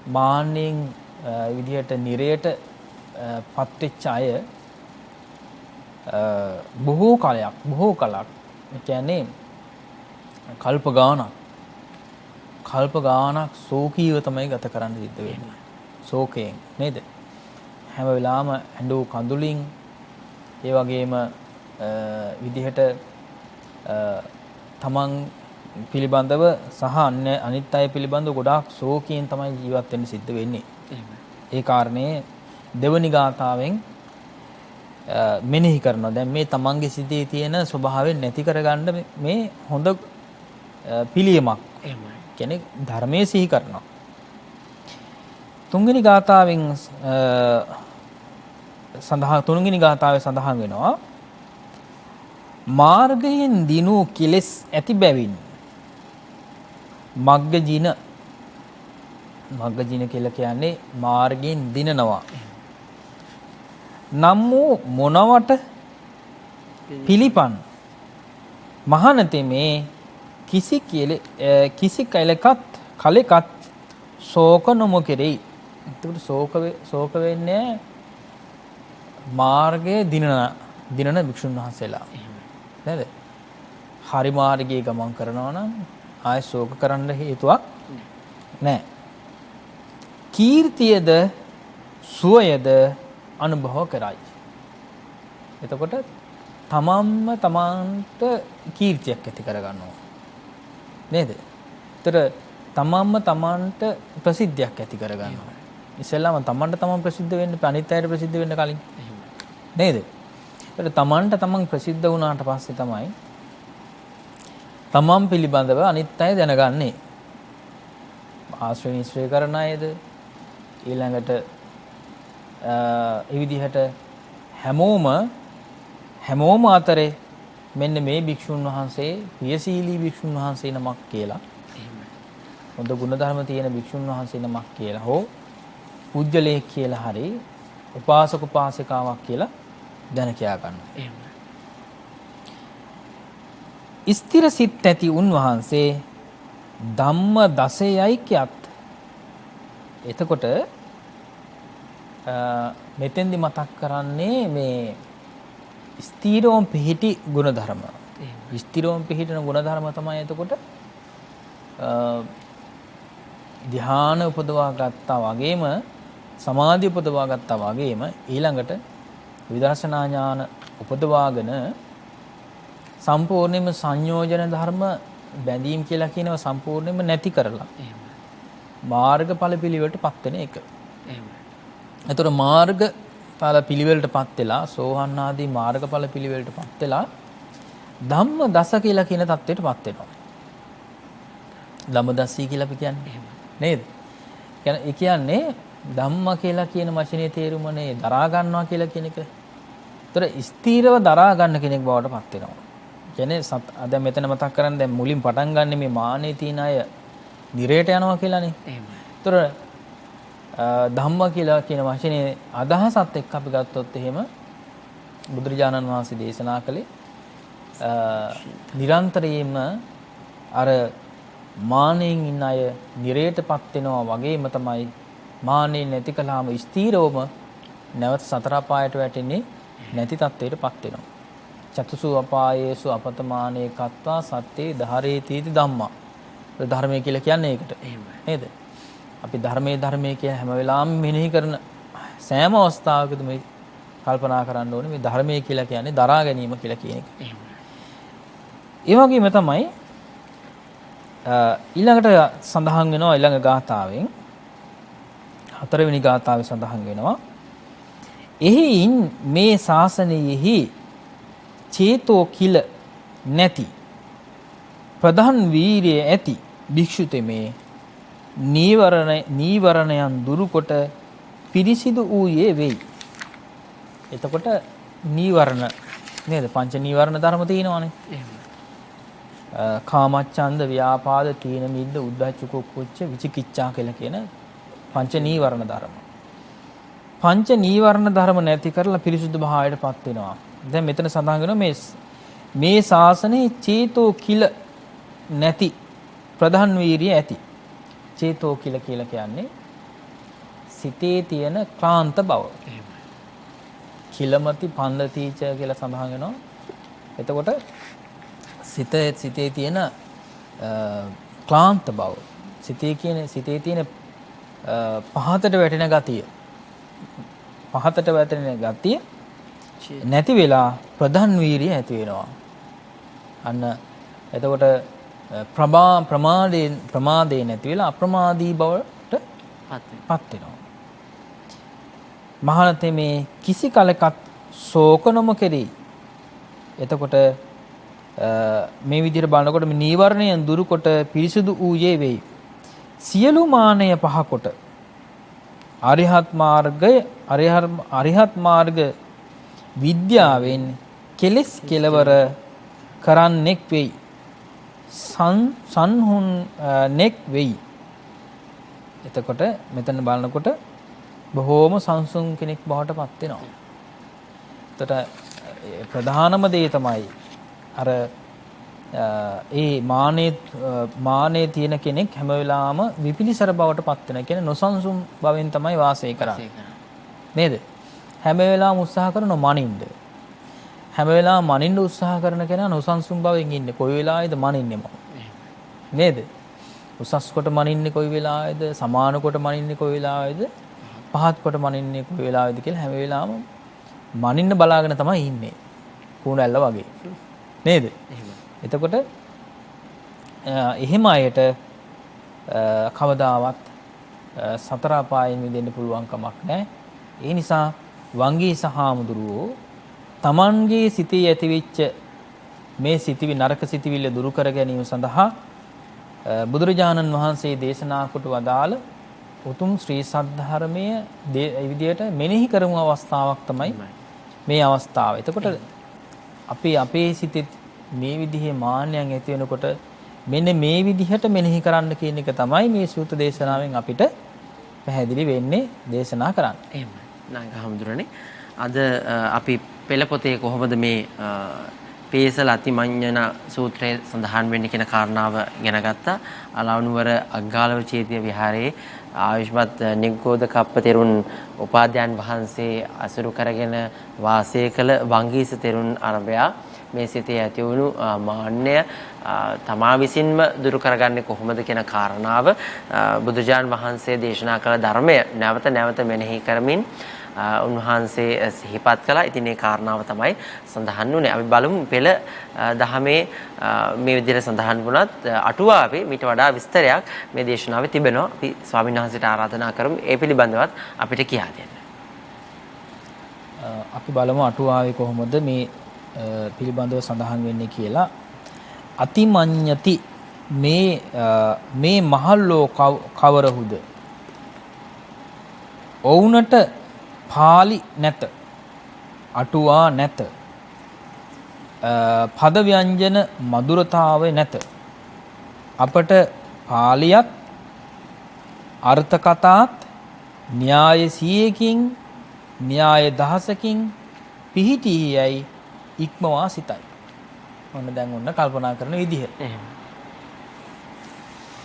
මානෙන් විදිහට නිරයට පත්වෙච්ච අය බොහෝ කලක් ඒ කියන්නේ කල්ප ගානක් ශෝකීව තමයි ගත කරන්න සිද්ධ වෙන්නේ. ශෝකයෙන් නේද? හැම වෙලාවම ඇඬු කඳුලින් ඒ වගේම විදිහට තමන් පිළිබඳව සහ අනිත් අය පිළිබඳව ගොඩාක් ශෝකයෙන් තමයි ජීවත් වෙන්න සිද්ධ වෙන්නේ. ඒ කාරණේ දෙවනි ගාථාවෙන් මෙනෙහි කරනවා. දැන් මේ තමන්ගේ සිතේ තියෙන ස්වභාවයෙන් නැති කරගන්න මේ හොඳ පිළියමක්. කියන්නේ ධර්මයේ සිහි කරනවා. තුන්වෙනි ගාථාවෙන් සඳහන් වෙනවා මාර්ගයෙන් දිනු කෙලෙස් ඇති බැවින් මග්ගජින කියලා කියන්නේ මාර්ගයෙන් දිනනවා. නම් වූ මොනවට පිළිපන් මහානතේ මේ කිසි කලෙකත් ශෝක නොම කෙරෙයි. එතකොට ශෝක වෙන්නේ මාර්ගයේ දිනන භික්ෂුන් වහන්සේලා. නේද? හරි මාර්ගයේ ගමන් කරනවා නම් ආය ශෝක කරන්න හේතුවක් නැහැ. කීර්තියද සුවයද අනුභව කරයි. එතකොට තමන්ට කීර්තියක් ඇති කරගන්නවා. නේද? ඒතර තමන්ට ප්‍රසිද්ධියක් ඇති කරගන්නවා. ඉස්සෙල්ලාම තමන්ට ප්‍රසිද්ධ වෙන්න අනිත් අයට ප්‍රසිද්ධ වෙන්න කලින්. නේද? ඒතර තමන් ප්‍රසිද්ධ වුණාට පස්සේ තමයි තමන් පිළිබඳව අනිත් අය දැනගන්නේ. ආශ්‍රය නිශ්‍රය කරන අයද ඊළඟට ඒ විදිහට හැමෝම අතරේ මෙන්න මේ භික්ෂුන් වහන්සේ ප්‍රියශීලී භික්ෂුන් වහන්සේ නමක් කියලා. හොඳ ගුණධර්ම තියෙන භික්ෂුන් වහන්සේ නමක් කියලා හෝ පුජ්‍යලේඛ කියලා හරි උපාසක උපාසිකාවක් කියලා දැන කියා ගන්නවා. ස්ථිර සිත් ඇති උන්වහන්සේ ධම්ම දසයයි කියත්. එතකොට මෙතෙන්දි මතක් කරන්නේ මේ ස්ථීරවම පිහිටි ගුණධර්ම. ස්ථීරවම පිහිටන ගුණධර්ම තමයි එතකොට ධ්‍යාන උපදවා ගත්තා වගේම සමාධි උපදවා ගත්තා වගේම ඊළඟට විදර්ශනා ඥාන උපදවාගෙන සම්පූර්ණයෙන්ම සංයෝජන ධර්ම බැඳීම් කියලා කියනවා සම්පූර්ණයෙන්ම නැති කරලා මාර්ගඵල පිළිවෙලටපත් වෙන එක. එතකොට මාර්ගඵල පිළිවෙලටපත් වෙලා සෝහන් ආදී මාර්ගඵල පිළිවෙලටපත් වෙලා ධම්ම දස කියලා කියන தත්ත්වයටපත් වෙනවා. ධම්මදස්සී කියලා අපි කියන්නේ නේද? ඒ කියන්නේ ධම්ම කියලා කියන වචනේ තේරුමනේ දරා ගන්නවා කියලා කියන එක. ඒතර ස්ථීරව දරා ගන්න කෙනෙක් බවට පත් වෙනවා. කියන්නේ දැන් මෙතන මතක් කරන් දැන් මුලින් පටන් ගන්න මේ මානේ තියන අය නිරයට යනවා කියලානේ. ඒතර ධම්ම කියලා කියන වචනේ අදහසත් එක්ක අපි ගත්තොත් එහෙම බුදුරජාණන් වහන්සේ දේශනා කළේ නිරන්තරයෙන්ම අර මානෙන් ඉන්න අය නිරයටපත් වෙනවා වගේම තමයි මානෙ නැති කළාම ස්ථීරවම නැවත සතර අපායට වැටෙන්නේ නැති තත්ත්වයටපත් වෙනවා. චතුසු අපායේසු අපතමානේ කତ୍වා සත්තේ ධාරේතීති ධම්මා. ධර්මය කියලා කියන්නේ ඒකට. නේද? අපි ධර්මයේ කියන හැම වෙලාවෙම මෙනෙහි කරන සෑම අවස්ථාවකදී මේ කල්පනා කරන්න ඕනේ මේ ධර්මයේ කියලා කියන්නේ දරා ගැනීම කියලා කියන එක. ඒ වගේම තමයි ඊළඟට සඳහන් වෙනවා ඊළඟ ගාථාවෙන් හතරවෙනි ගාථාවේ සඳහන් වෙනවා එහින් මේ ශාසනයෙහි චේතෝ කිල නැති ප්‍රධාන වීරිය ඇති භික්ෂුතෙමේ නීවරණයන් දුරුකොට පිරිසිදු වූයේ වෙයි. එතකොට නීවරණ නේද? පංච නීවරණ ධර්ම තියෙනවානේ. කාමච්ඡන්ද, ව්‍යාපාද, තීන මිද්ද, උද්ධච්ච, කුක්කුච්ච, විචිකිච්ඡා කියලා කියන පංච නීවරණ ධර්ම. පංච නීවරණ ධර්ම නැති කරලා පිරිසුදු භාවයටපත් වෙනවා. දැන් මෙතන සඳහන් වෙනවා මේ ශාසනයේ චේතෝ කිල නැති ප්‍රධාන වීරිය ඇති. චේතෝ කිල කියලා කියන්නේ සිතේ තියෙන ක්ලාන්ත බව. කිලමති පන්දතිච කියලා සඳහන් වෙනවා. එතකොට සිතේ තියෙන ක්ලාන්ත බව. සිතේ තියෙන පහතට වැටෙන ගතිය. පහතට වැටෙන ගතිය නැති වෙලා ප්‍රධාන වීරිය ඇති වෙනවා. අන්න එතකොට ප්‍රමාදේ නැති වෙලා අප්‍රමාදී බවට පත් වෙනවා. මහානතේ මේ කිසි කලකත් ශෝක නොම කෙරෙයි. එතකොට මේ විදිහට බලනකොට මේ නීවරණයන් දුරුකොට පිරිසුදු වූයේ වෙයි. සියලු මානය පහකොට අරිහත් මාර්ග විද්‍යාවෙන් කෙලෙස් කෙලවර කරන්නෙක් වෙයි. සංහුන් නෙක් වෙයි. එතකොට මෙතන බලනකොට බොහෝම සංසුන් කෙනෙක් බවට පත් වෙනවා. එතකොට ප්‍රධානම දේ තමයි අර ඒ මානේ තියෙන කෙනෙක් හැම වෙලාවම විපිලිසර බවට පත් වෙන. කියන්නේ නොසන්සුන් භවෙන් තමයි වාසය කරන්නේ. නේද? හැම වෙලාවම උත්සාහ කරන මනින්න. හැම වෙලාවම මනින්න උත්සාහ කරන කෙනා නොසන්සුන් භවෙන් ඉන්නේ. කොයි වෙලාවෙද මනින්නේ මම? නේද? උසස් කොට මනින්නේ කොයි වෙලාවෙද? සමාන කොට මනින්නේ කොයි වෙලාවෙද? පහත් කොට මනින්නේ කොයි වෙලාවෙද කියලා හැම වෙලාවම මනින්න බලාගෙන තමයි ඉන්නේ. කුණැල්ල වගේ. නේද? එතකොට එහෙම අයට කවදාවත් සතර අපායෙන් මිදෙන්න පුළුවන් කමක් නැහැ. ඒ නිසා වංගී සහාමුදුරුවෝ තමන්ගේ සිතේ ඇතිවෙච්ච මේ සිතිවි නරක සිතිවිල්ල දුරු කර ගැනීම සඳහා බුදුරජාණන් වහන්සේ දේශනා කොට වදාළ උතුම් ශ්‍රී සද්ධර්මය විදියට මෙනෙහි කරමු අවස්ථාවක් තමයි මේ අවස්ථාව. එතකොට අපි අපේ සිතේ මේ විදිහේ මාන්නයන් ඇති වෙනකොට මෙන්න මේ විදිහට මෙනෙහි කරන්න කියන එක තමයි මේ සූත්‍ර දේශනාවෙන් අපිට පැහැදිලි වෙන්නේ දේශනා කරන්නේ. එහෙමයි. නාගහමුදුරනේ අද අපි පෙළ පොතේ කොහොමද මේ පේසල අතිමඤ්ඤණ සූත්‍රයේ සඳහන් වෙන්නේ කියන කාරණාව ගැන ගත්තා. අලවනුවර අග්ගාලව චේතිය විහාරයේ ආයුෂ්මත් නිග්ගෝධකප්ප තෙරුන් උපාධ්‍යයන් වහන්සේ අසුරු කරගෙන වාසය කළ වංගීස තෙරුන් අරබයා මේ සිතේ ඇති වුණු මාන්නය තමා විසින්ම දුරු කරගන්නේ කොහොමද කියන කාරණාව බුදුජාන් වහන්සේ දේශනා කළ ධර්මය නැවත නැවත මෙනෙහි කරමින් උන්වහන්සේ සිහිපත් කළා. ඉතින් මේ කාරණාව තමයි සඳහන් වුණේ. අපි බලමු පෙළ දහමේ මේ විදිහට සඳහන් වුණත් අටුවාවේ මීට වඩා විස්තරයක් මේ දේශනාවේ තිබෙනවා. අපි ස්වාමීන් වහන්සේට ආරාධනා කරමු ඒ පිළිබඳවත් අපිට කියා දෙන්න. අපි බලමු අටුවාවේ කොහොමද මේ පිළිබඳව සඳහන් වෙන්නේ කියලා. අතිමඤ්ඤති මේ මහල්ලෝ කවරහුද? ඔවුනට පාලි නැත, අටුවා නැත, පද ව්‍යංජන මధుරතාවය නැත. අපට පාලියත් අර්ථ කතාත් න්‍යාය 100කින් න්‍යාය 10කින් පිහිටියයි ඉක්මවා සිතයි. ඔන්න දැන් ඔන්න කල්පනා කරන විදිහ.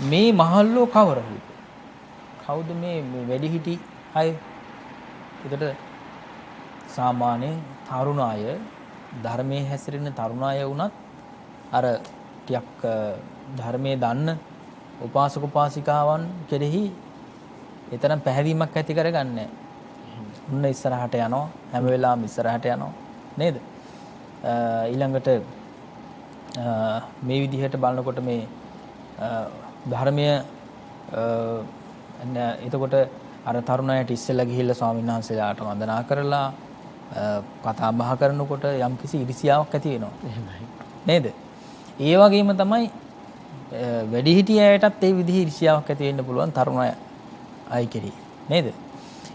මේ මහල්ලෝ කවරහුද? කවුද මේ වැඩිහිටි අය? එතකොට සාමාන්‍ය තරුණ අය ධර්මයේ හැසිරෙන තරුණ අය වුණත් අර ටිකක් ධර්මයේ දන්න උපාසක උපාසිකාවන් කෙරෙහි ඒතරම් පැහැදීමක් ඇති කරගන්නේ නැහැ. උන්න ඉස්සරහට යනවා හැම වෙලාවෙම ඉස්සරහට යනවා නේද? ඊළඟට මේ විදිහට බලනකොට මේ ධර්මය එතකොට අර තරුණයට ඉස්සෙල්ලා ගිහිල්ලා ස්වාමීන් වහන්සේලාට වන්දනා කරලා කතා බහ කරනකොට යම්කිසි ඉරිසියාවක් ඇති වෙනවා. එහෙමයි. නේද? ඒ වගේම තමයි වැඩිහිටිය අයටත් ඒ විදිහේ ඉරිසියාවක් ඇති වෙන්න පුළුවන් තරුණ අය කෙරෙහි. නේද?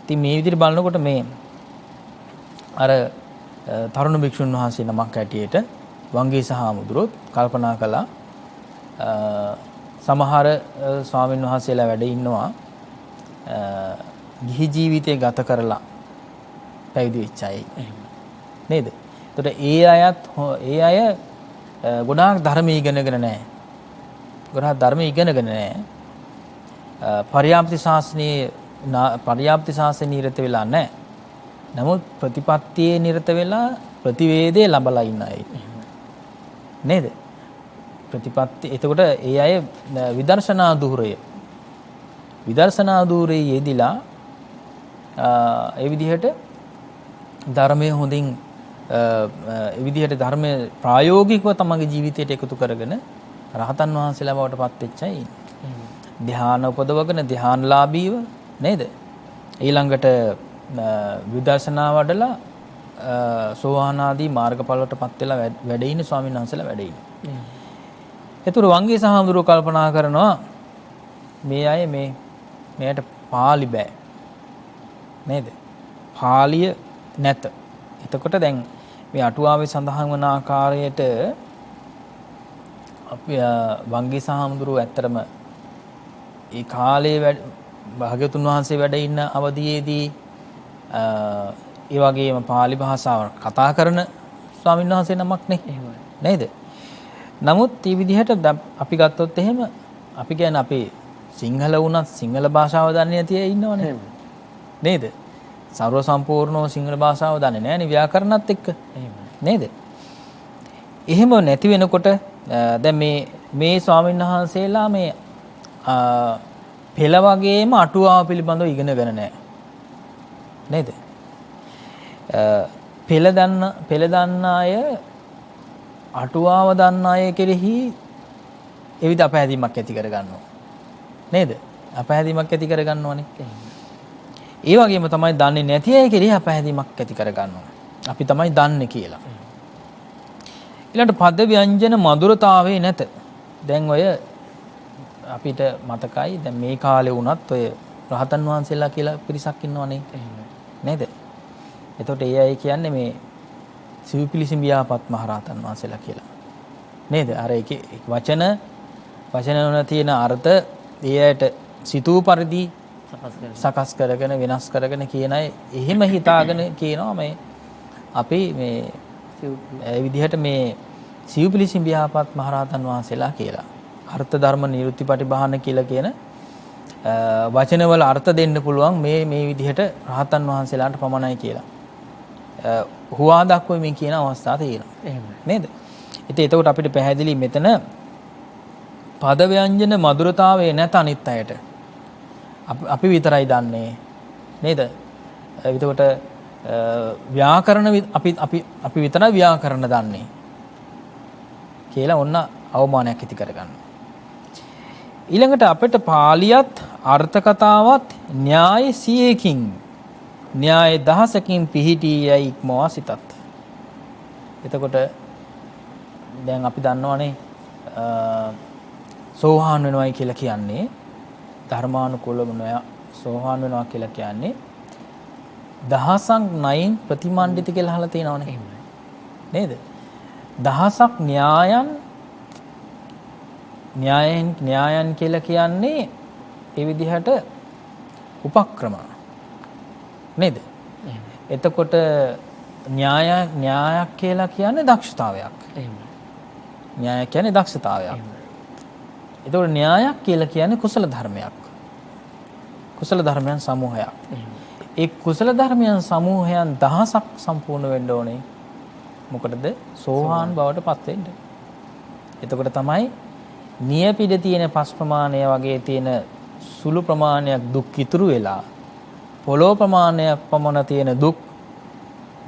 ඉතින් මේ විදිහට බලනකොට මේ අර තරුණ භික්ෂුන් වහන්සේ නමක් ඇටියට වංගීස හාමුදුරුවෝ කල්පනා කළා සමහර ස්වාමීන් වහන්සේලා වැඩ ඉන්නවා ගිහි ජීවිතය ගත කරලා පැවිදි වෙච්ච අය. නේද? එතකොට ඒ අය ගොඩාක් ධර්ම ඉගෙනගෙන නැහැ. ගොඩාක් ධර්ම ඉගෙනගෙන නැහැ. පරියාප්ති ශාසනයේ නිරත වෙලා නැහැ. නමුත් ප්‍රතිපත්තියේ නිරත වෙලා ප්‍රතිවේදයේ ලබලා ඉන්න අය. නේද? ප්‍රතිපත්ති එතකොට ඒ අය විදර්ශනා ධූරයේ යෙදිලා ඒ විදිහට ධර්මයේ හොඳින් ඒ විදිහට ධර්මයේ ප්‍රායෝගිකව තමගේ ජීවිතයට එකතු කරගෙන රහතන් වහන්සේලා බවට පත් වෙච්චයි. ධ්‍යාන උපදවගෙන ධ්‍යානලාභීව නේද? ඊළඟට විදර්ශනා වඩලා සෝවාන් ආදී මාර්ගඵලවලට පත් වෙලා වැඩ ඉන්න ස්වාමීන් වහන්සේලා වැඩ ඉන්න. ඒතර වංගීස හාමුදුරුවෝ කල්පනා කරනවා මේ අය මෙයට පාලි බෑ. නේද? පාලිය නැත. එතකොට දැන් මේ අටුවාවේ සඳහන් වන ආකාරයට අපි වංගීස හාමුදුරුවෝ ඇත්තරම ඒ කාලේ භාග්‍යවතුන් වහන්සේ වැඩ ඉන්න අවධියේදී ඒ වගේම පාලි භාෂාව කතා කරන ස්වාමීන් වහන්සේ නමක් නේ. නේද? නමුත් මේ විදිහට අපි ගත්තොත් එහෙම අපි කියන්නේ අපි සිංහල වුණත් සිංහල භාෂාව දන්නේ නැති අය ඉන්නවනේ. නේද? සර්ව සම්පූර්ණව සිංහල භාෂාව දන්නේ නැහැ නේ ව්‍යාකරණත් එක්ක. නේද? එහෙම නැති වෙනකොට දැන් මේ ස්වාමීන් වහන්සේලා මේ පෙළ වගේම අටුවාව පිළිබඳව ඉගෙනගෙන නැහැ. නේද? පෙළ දන්න අය අටුවාව දන්න අය කෙරෙහි එවිට අපහැදීමක් ඇති කර ගන්නවා. නේද? අපහැදීමක් ඇති කර ගන්නවනේ. ඒ වගේම තමයි දන්නේ නැති අය කෙරෙහි අපහැදීමක් ඇති කර ගන්නවා. අපි තමයි දන්නේ කියලා. ඊළඟට පද ව්‍යංජන මధుරතාවේ නැත. දැන් ඔය අපිට මතකයි දැන් මේ කාලේ වුණත් ඔය රහතන් වහන්සේලා කියලා පිරිසක් ඉන්නවනේ. නේද? එතකොට ඒ අය කියන්නේ මේ සිව්පිලිසිඹියාපත් මහරහතන් වහන්සේලා කියලා. නේද? අර ඒකේ වචන වල තියෙන අර්ථ ඒ අයට සිතූ පරිදි සකස් කරගෙන වෙනස් කරගෙන කියන අය එහෙම හිතාගෙන කියනවා මේ අපි මේ ඒ විදිහට මේ සිව්පිලිසිඹියාපත් මහරහතන් වහන්සේලා කියලා. අර්ථ ධර්ම නිරුත්ති පටිභාන කියලා කියන වචනවල අර්ථ දෙන්න පුළුවන් මේ විදිහට රහතන් වහන්සේලාට පමණයි කියලා. හුවා දක්වමින් කියන අවස්ථා තියෙනවා. නේද? ඉතින් එතකොට අපිට පැහැදිලි මෙතන පද ව්‍යංජන මధుරතාවයේ නැත අනිත් අයට. අපි විතරයි දන්නේ. නේද? එතකොට ව්‍යාකරණ අපි විතරයි ව්‍යාකරණ දන්නේ. කියලා ඔන්න අවමානයක් ඇති කරගන්නවා. ඊළඟට අපිට පාලියත් අර්ථ කතාවත් න්‍යාය 100කින් න්‍යාය 10කින් පිහිටී යයි ඉක්මවා සිතත්. එතකොට දැන් අපි දන්නවනේ සෝහාන් වෙනවයි කියලා කියන්නේ ධර්මානුකූලව සෝහාන් වෙනවා කියලා කියන්නේ දහසක් නයින් ප්‍රතිමණ්ඩිත කියලා අහලා තියෙනවනේ. නේද? දහසක් න්‍යායන් කියලා කියන්නේ ඒ විදිහට උපක්‍රම. නේද? එතකොට න්‍යායක් කියලා කියන්නේ දක්ෂතාවයක්. න්‍යාය කියන්නේ දක්ෂතාවයක්. එතකොට න්‍යායක් කියලා කියන්නේ කුසල ධර්මයක්. කුසල ධර්මයන් සමූහයක්. ඒ කුසල ධර්මයන් සමූහයන් දහසක් සම්පූර්ණ වෙන්න ඕනේ. මොකටද? සෝහාන් බවට පත් වෙන්න. එතකොට තමයි නියපිට තියෙන පස් ප්‍රමාණය වගේ තියෙන සුළු ප්‍රමාණයක් දුක් ඉතුරු වෙලා පොළොව ප්‍රමාණයක් පමණ තියෙන දුක්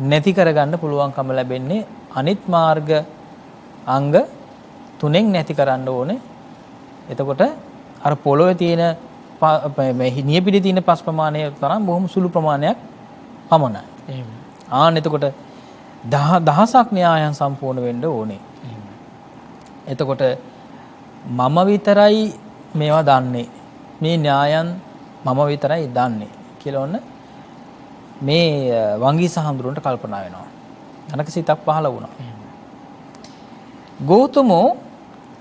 නැති කරගන්න පුළුවන්කම ලැබෙන්නේ අනිත් මාර්ග අංග තුනෙන් නැති කරන්න ඕනේ. එතකොට අර පොළොවේ තියෙන නියපිට තියෙන පස් ප්‍රමාණය තරම් බොහොම සුළු ප්‍රමාණයක් පමණයි. එහෙම. එතකොට දහසක් න්‍යායන් සම්පූර්ණ වෙන්න ඕනේ. එතකොට මම විතරයි මේවා දන්නේ. මේ න්‍යායන් මම විතරයි දන්නේ කියලා ඔන්න මේ වංගී සහඳුරන්ට කල්පනා වෙනවා. අනක සිතක් පහළ වුණා. ගෞතමෝ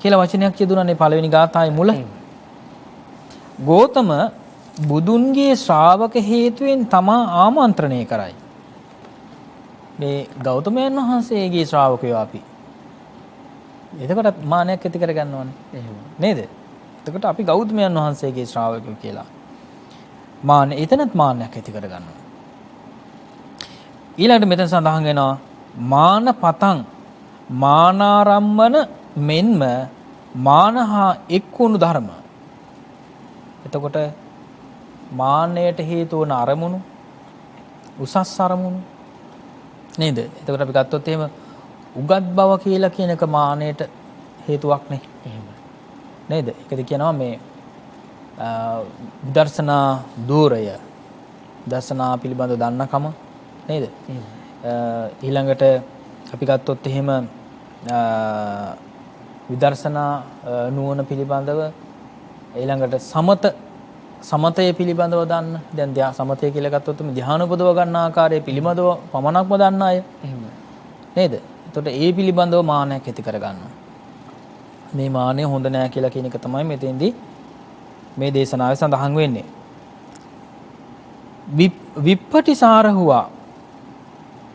කියලා වචනයක් කියදුනානේ පළවෙනි ගාථාවේ මුල. ගෞතම බුදුන්ගේ ශ්‍රාවක හේතුවෙන් තමා ආමන්ත්‍රණය කරයි. මේ ගෞතමයන් වහන්සේගේ ශ්‍රාවකයෝ අපි. එතකොට මානයක් ඇති කරගන්න ඕනේ. එහෙම නේද? එතකොට අපි ගෞතමයන් වහන්සේගේ ශ්‍රාවකයෝ කියලා. එතනත් මානයක් ඇති කරගන්නවා. ඊළඟට මෙතන සඳහන් වෙනවා මාන පතං මානාරම්මන මෙන්ම මානහා එක්වුණු ධර්ම. එතකොට මාන්නයට හේතු වන අරමුණු උසස් අරමුණු නේද? එතකොට අපි ගත්තොත් එහෙම උගත් බව කියලා කියන එක මාන්නයට හේතුවක් නේ. එහෙම නේද? ඒකද කියනවා මේ විදර්ශනා ධූරය දර්ශනා පිළිබඳව දන්නකම නේද? ඊළඟට අපි ගත්තොත් එහෙම විදර්ශනා නුවණ පිළිබඳව ඊළඟට සමතය පිළිබඳව දන්න. දැන් සමතය කියලා ගත්තොත් මේ ධ්‍යාන උපදව ගන්න ආකාරය පිළිබඳව පමණක්ම දන්න අය. එහෙම නේද? එතකොට ඒ පිළිබඳව මානයක් ඇති කරගන්නවා. මේ මානය හොඳ නෑ කියලා කියන එක තමයි මෙතෙන්දී මේ දේශනාවේ සඳහන් වෙන්නේ. විප්පටිසාරහුවා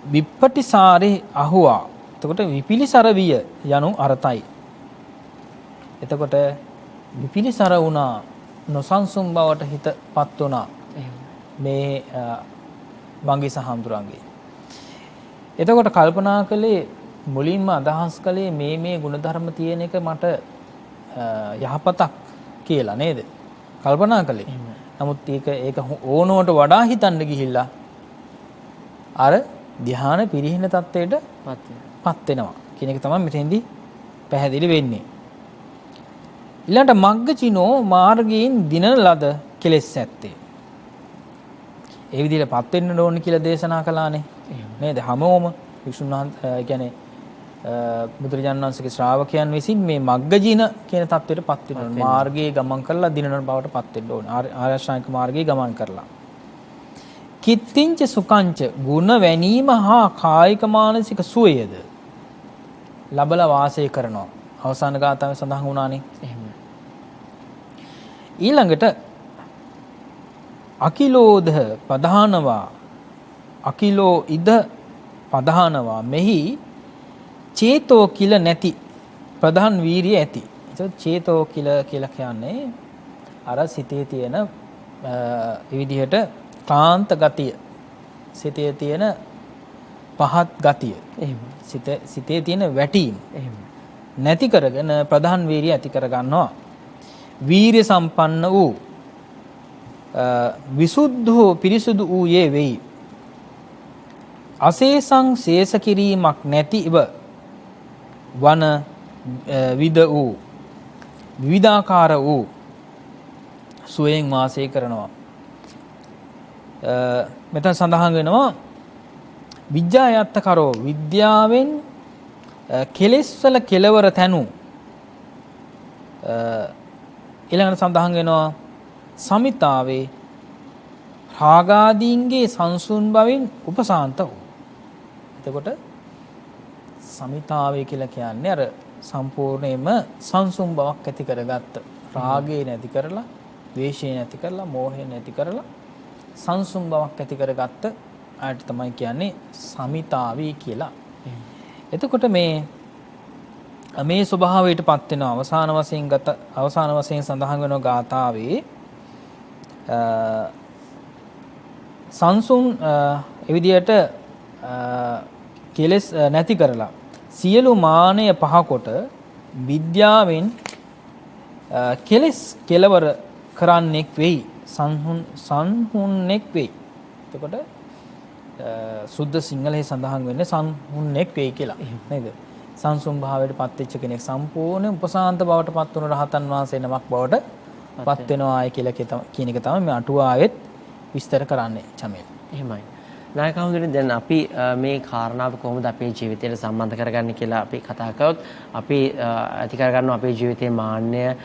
විප්පටිසාරේ අහුවා. එතකොට විපිලිසර විය යනු අර්ථයි. එතකොට විපිලිසර වුණා නොසන්සුන් බවට හිතපත් වුණා මේ වංගී සහඳුරන්ගේ. එතකොට කල්පනා කළේ මුලින්ම අදහස් කළේ මේ ගුණධර්ම තියෙන එක මට යහපතක් කියලා නේද? කල්පනා කළේ. නමුත් ඒක ඕනෝට වඩා හිතන්න ගිහිල්ලා අර ධ්‍යාන පිරිහින තත්ත්වයට පත් වෙනවා කියන එක තමයි මෙතෙන්දී පැහැදිලි වෙන්නේ. ඊළඟට මග්ගචිනෝ මාර්ගයෙන් දිනන ලද කෙලෙස් ඇත්තේ. ඒ විදිහට පත් වෙන්න ඕන කියලා දේශනා කළානේ. නේද? හැමෝම විසුණු වහන්සේ කියන්නේ බුදුරජාණන් වහන්සේගේ ශ්‍රාවකයන් විසින් මේ මග්ගජින කියන தത്വෙට පත් වෙනවා. මාර්ගයේ ගමන් කරලා දිනන බවට පත් වෙන්න ඕන. ආර්ය අෂ්ටාංගික මාර්ගයේ ගමන් කරලා. කිත්තිංච සුකංච ගුණ වැනීම හා කායික මානසික සුවයද ලබලා වාසය කරනවා. අවසාන ගාථාවේ සඳහන් වුණානේ. එහෙම. ඊළඟට අකිලෝධ ප්‍රධානවා අකිලෝ ඉද ප්‍රධානවා මෙහි චේතෝ කිල නැති ප්‍රධාන වීරිය ඇති. ඒක චේතෝ කියලා කියන්නේ අර සිතේ තියෙන විදිහට කාන්ත ගතිය. සිතේ තියෙන පහත් ගතිය. එහෙම. සිතේ තියෙන වැටීම. එහෙම. නැති කරගෙන ප්‍රධාන වීරිය ඇති කර ගන්නවා. වීරිය සම්පන්න වූ විසුද්ධෝ පිරිසුදු වූ යේ වෙයි. අශේෂං ශේෂ කිරීමක් නැතිව වන විද වූ විවිධාකාර වූ සුවයෙන් වාසය කරනවා. මෙතන සඳහන් වෙනවා විද්‍යායත්ත කරෝ විද්‍යාවෙන් කෙලෙස් වල කෙලවර තැනු. ඊළඟට සඳහන් වෙනවා සමිතාවේ රාගාදීන්ගේ සංසුන් බවින් උපසාන්ත වූ. එතකොට සමිතාවේ කියලා කියන්නේ අර සම්පූර්ණයෙන්ම සංසුන් බවක් ඇති කරගත්ත. රාගය නැති කරලා, ද්වේෂය නැති කරලා, මෝහය නැති කරලා සංසුන් බවක් ඇති කරගත්ත ආයත තමයි කියන්නේ සමිතාවී කියලා. එතකොට මේ ස්වභාවයටපත් වෙන අවසාන වශයෙන් සඳහන් වෙන ගාථාවේ සංසුන් ඒ විදිහට කෙලෙස් නැති කරලා සියලු මානය පහකොට විද්‍යාවෙන් කෙලෙස් කෙලවර කරන්නෙක් වෙයි. සංහුන්නෙක් වෙයි. එතකොට සුද්ධ සිංහලයේ සඳහන් වෙන්නේ සංහුන්නෙක් වෙයි කියලා. නේද? සංසුන් භාවයට පත් වෙච්ච කෙනෙක් සම්පූර්ණ උපසාන්ත බවට පත් වුණු රහතන් වහන්සේ නමක් බවට පත් වෙනවා ආය කියලා කියන එක තමයි මේ අටුවාවෙත් විස්තර කරන්නේ චමෙල්. එහෙමයි. නායක හඳුනන දැන් අපි මේ කාරණාව කොහොමද අපේ ජීවිතයට සම්බන්ධ කරගන්නේ කියලා අපි කතා කරොත් අපි ඇති කරගන්නවා අපේ ජීවිතයේ මාන්නය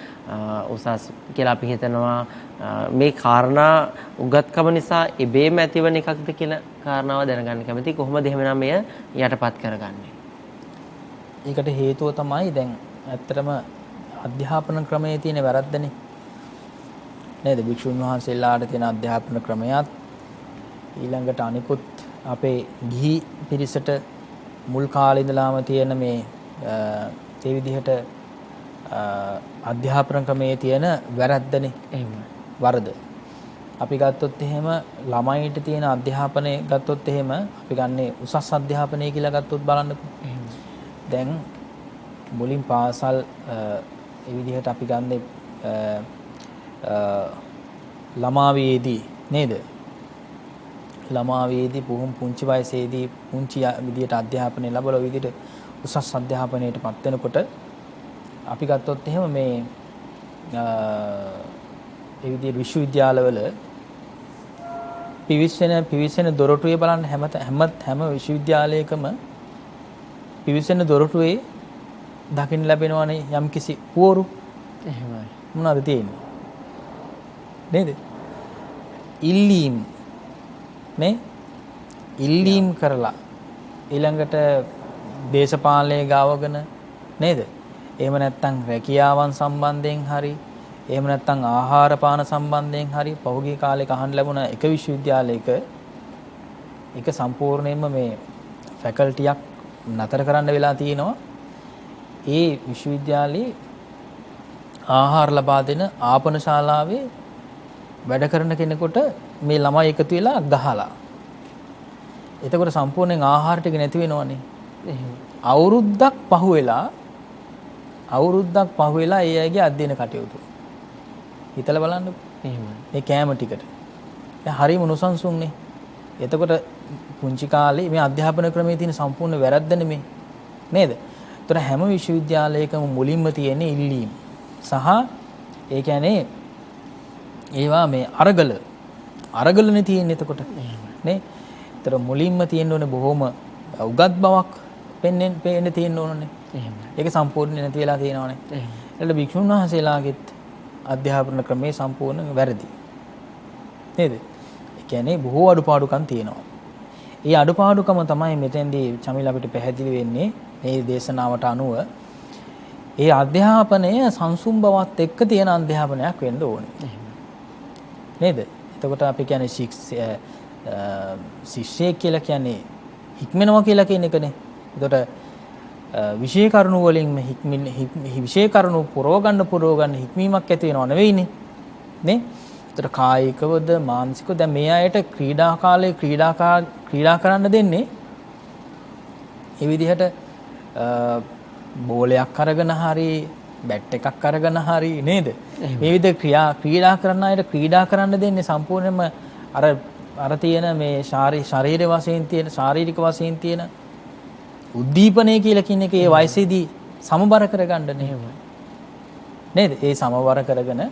උසස් කියලා අපි හිතනවා මේ කාරණා උගත්කම නිසා ඉබේම ඇතිවන එකක්ද කියලා කාරණාව දැනගන්න කැමතියි. කොහොමද එහෙමනම් මෙය යටපත් කරගන්නේ? ඒකට හේතුව තමයි දැන් ඇත්තටම අධ්‍යාපන ක්‍රමයේ තියෙන වැරද්දනේ. නේද? භික්ෂුන් වහන්සේලාට තියෙන අධ්‍යාපන ක්‍රමයක් ඊළඟට අනිකුත් අපේ ගිහි පිරිසට මුල් කාලේ ඉඳලාම තියෙන මේ ඒ විදිහට අධ්‍යාපන ක්‍රමයේ තියෙන වැරද්දනේ. එහෙමයි. වරද. අපි ගත්තොත් එහෙම ළමයින්ට තියෙන අධ්‍යාපනය ගත්තොත් එහෙම අපි ගන්නේ උසස් අධ්‍යාපනය කියලා ගත්තොත් බලන්නකෝ. දැන් මුලින් පාසල් ඒ විදිහට අපි ගන්නේ ළමාවියේදී නේද? ළමාවියේදී පුංචි වයසේදී පුංචි විදිහට අධ්‍යාපනය ලැබලා විදිහට උසස් අධ්‍යාපනයට පත් වෙනකොට අපි ගත්තොත් එහෙම මේ ඒ විදිහට විශ්වවිද්‍යාලවල පිවිසෙන දොරටුවේ බලන්න හැම විශ්වවිද්‍යාලයකම පිවිසෙන දොරටුවේ දකින්න ලැබෙනවනේ යම්කිසි පුවරු. එහෙමයි. මොනවද තියෙන්නේ? නේද? ඉල්ලීම් නේ ඉල්ලීම් කරලා ඊළඟට දේශපාලනයේ ගාවගෙන නේද? එහෙම නැත්නම් රැකියාවන් සම්බන්ධයෙන් හරි එහෙම නැත්නම් ආහාර පාන සම්බන්ධයෙන් හරි පහුගිය කාලේක අහන්න ලැබුණ එක විශ්වවිද්‍යාලයක එක සම්පූර්ණයෙන්ම මේ ෆැකල්ටියක් නතර කරන්න වෙලා තියෙනවා. ඒ විශ්වවිද්‍යාලයේ ආහාර ලබා දෙන ආපන ශාලාවේ වැඩ කරන කෙනෙකුට මේ ළමයි එකතු වෙලා ගහලා. එතකොට සම්පූර්ණයෙන් ආහාර ටික නැති වෙනවනේ. අවුරුද්දක් පහුවෙලා ඒ අයගේ අධ්‍යයන කටයුතු. හිතලා බලන්නකෝ. එහෙමයි. මේ කෑම ටිකට. දැන් හරිම නොසන්සුන්නේ. එතකොට පුංචි කාලේ මේ අධ්‍යාපන ක්‍රමයේ තියෙන සම්පූර්ණ වැරද්ද නෙමේ. නේද? ඒතර හැම විශ්වවිද්‍යාලයකම මුලින්ම තියෙන ඉල්ලීම් සහ ඒ කියන්නේ ඒවා මේ අරගලනේ තියෙන්නේ එතකොට. නේ? ඒතර මුලින්ම තියෙන්න ඕනේ බොහොම උගත් බවක් පේන්න තියෙන්න ඕනනේ. එහෙමයි. ඒක සම්පූර්ණ නැති වෙලා තියෙනවනේ. එහෙමයි. ඒකට භික්ෂුන් වහන්සේලාගෙත් අධ්‍යාපන ක්‍රමයේ සම්පූර්ණ වැරදි. නේද? ඒ කියන්නේ බොහෝ අඩුපාඩුකම් තියෙනවා. ඒ අඩුපාඩුකම තමයි මෙතෙන්දී චමිල අපිට පැහැදිලි වෙන්නේ මේ දේශනාවට අනුව. ඒ අධ්‍යාපනය සංසුම් බවත් එක්ක තියෙන අධ්‍යාපනයක් වෙන්න ඕනේ. නේද? එතකොට අපි කියන්නේ ශිෂ්‍යයෙක් කියලා කියන්නේ හික්මනවා කියලා කියන එකනේ. එතකොට විශේෂ කරුණු වලින් විශේෂ කරුණු පුරව ගන්න හික්මීමක් ඇති වෙනව නෙවෙයිනේ. නේ? ඒතර කායිකවද මානසිකව දැන් මේ අයට ක්‍රීඩා කාලේ ක්‍රීඩා කරන්න දෙන්නේ ඒ විදිහට බෝලයක් අරගෙන හරි බැට් එකක් අරගෙන හරි නේද? මේ විදිහ ක්‍රීඩා කරන අයට ක්‍රීඩා කරන්න දෙන්නේ සම්පූර්ණයෙන්ම අර තියෙන මේ ශාරීරික වශයෙන් තියෙන උද්දීපනය කියලා කියන එක ඒ වයසේදී සමබර කරගන්න නෙවෙයි. නේද? ඒ සමබර කරගෙන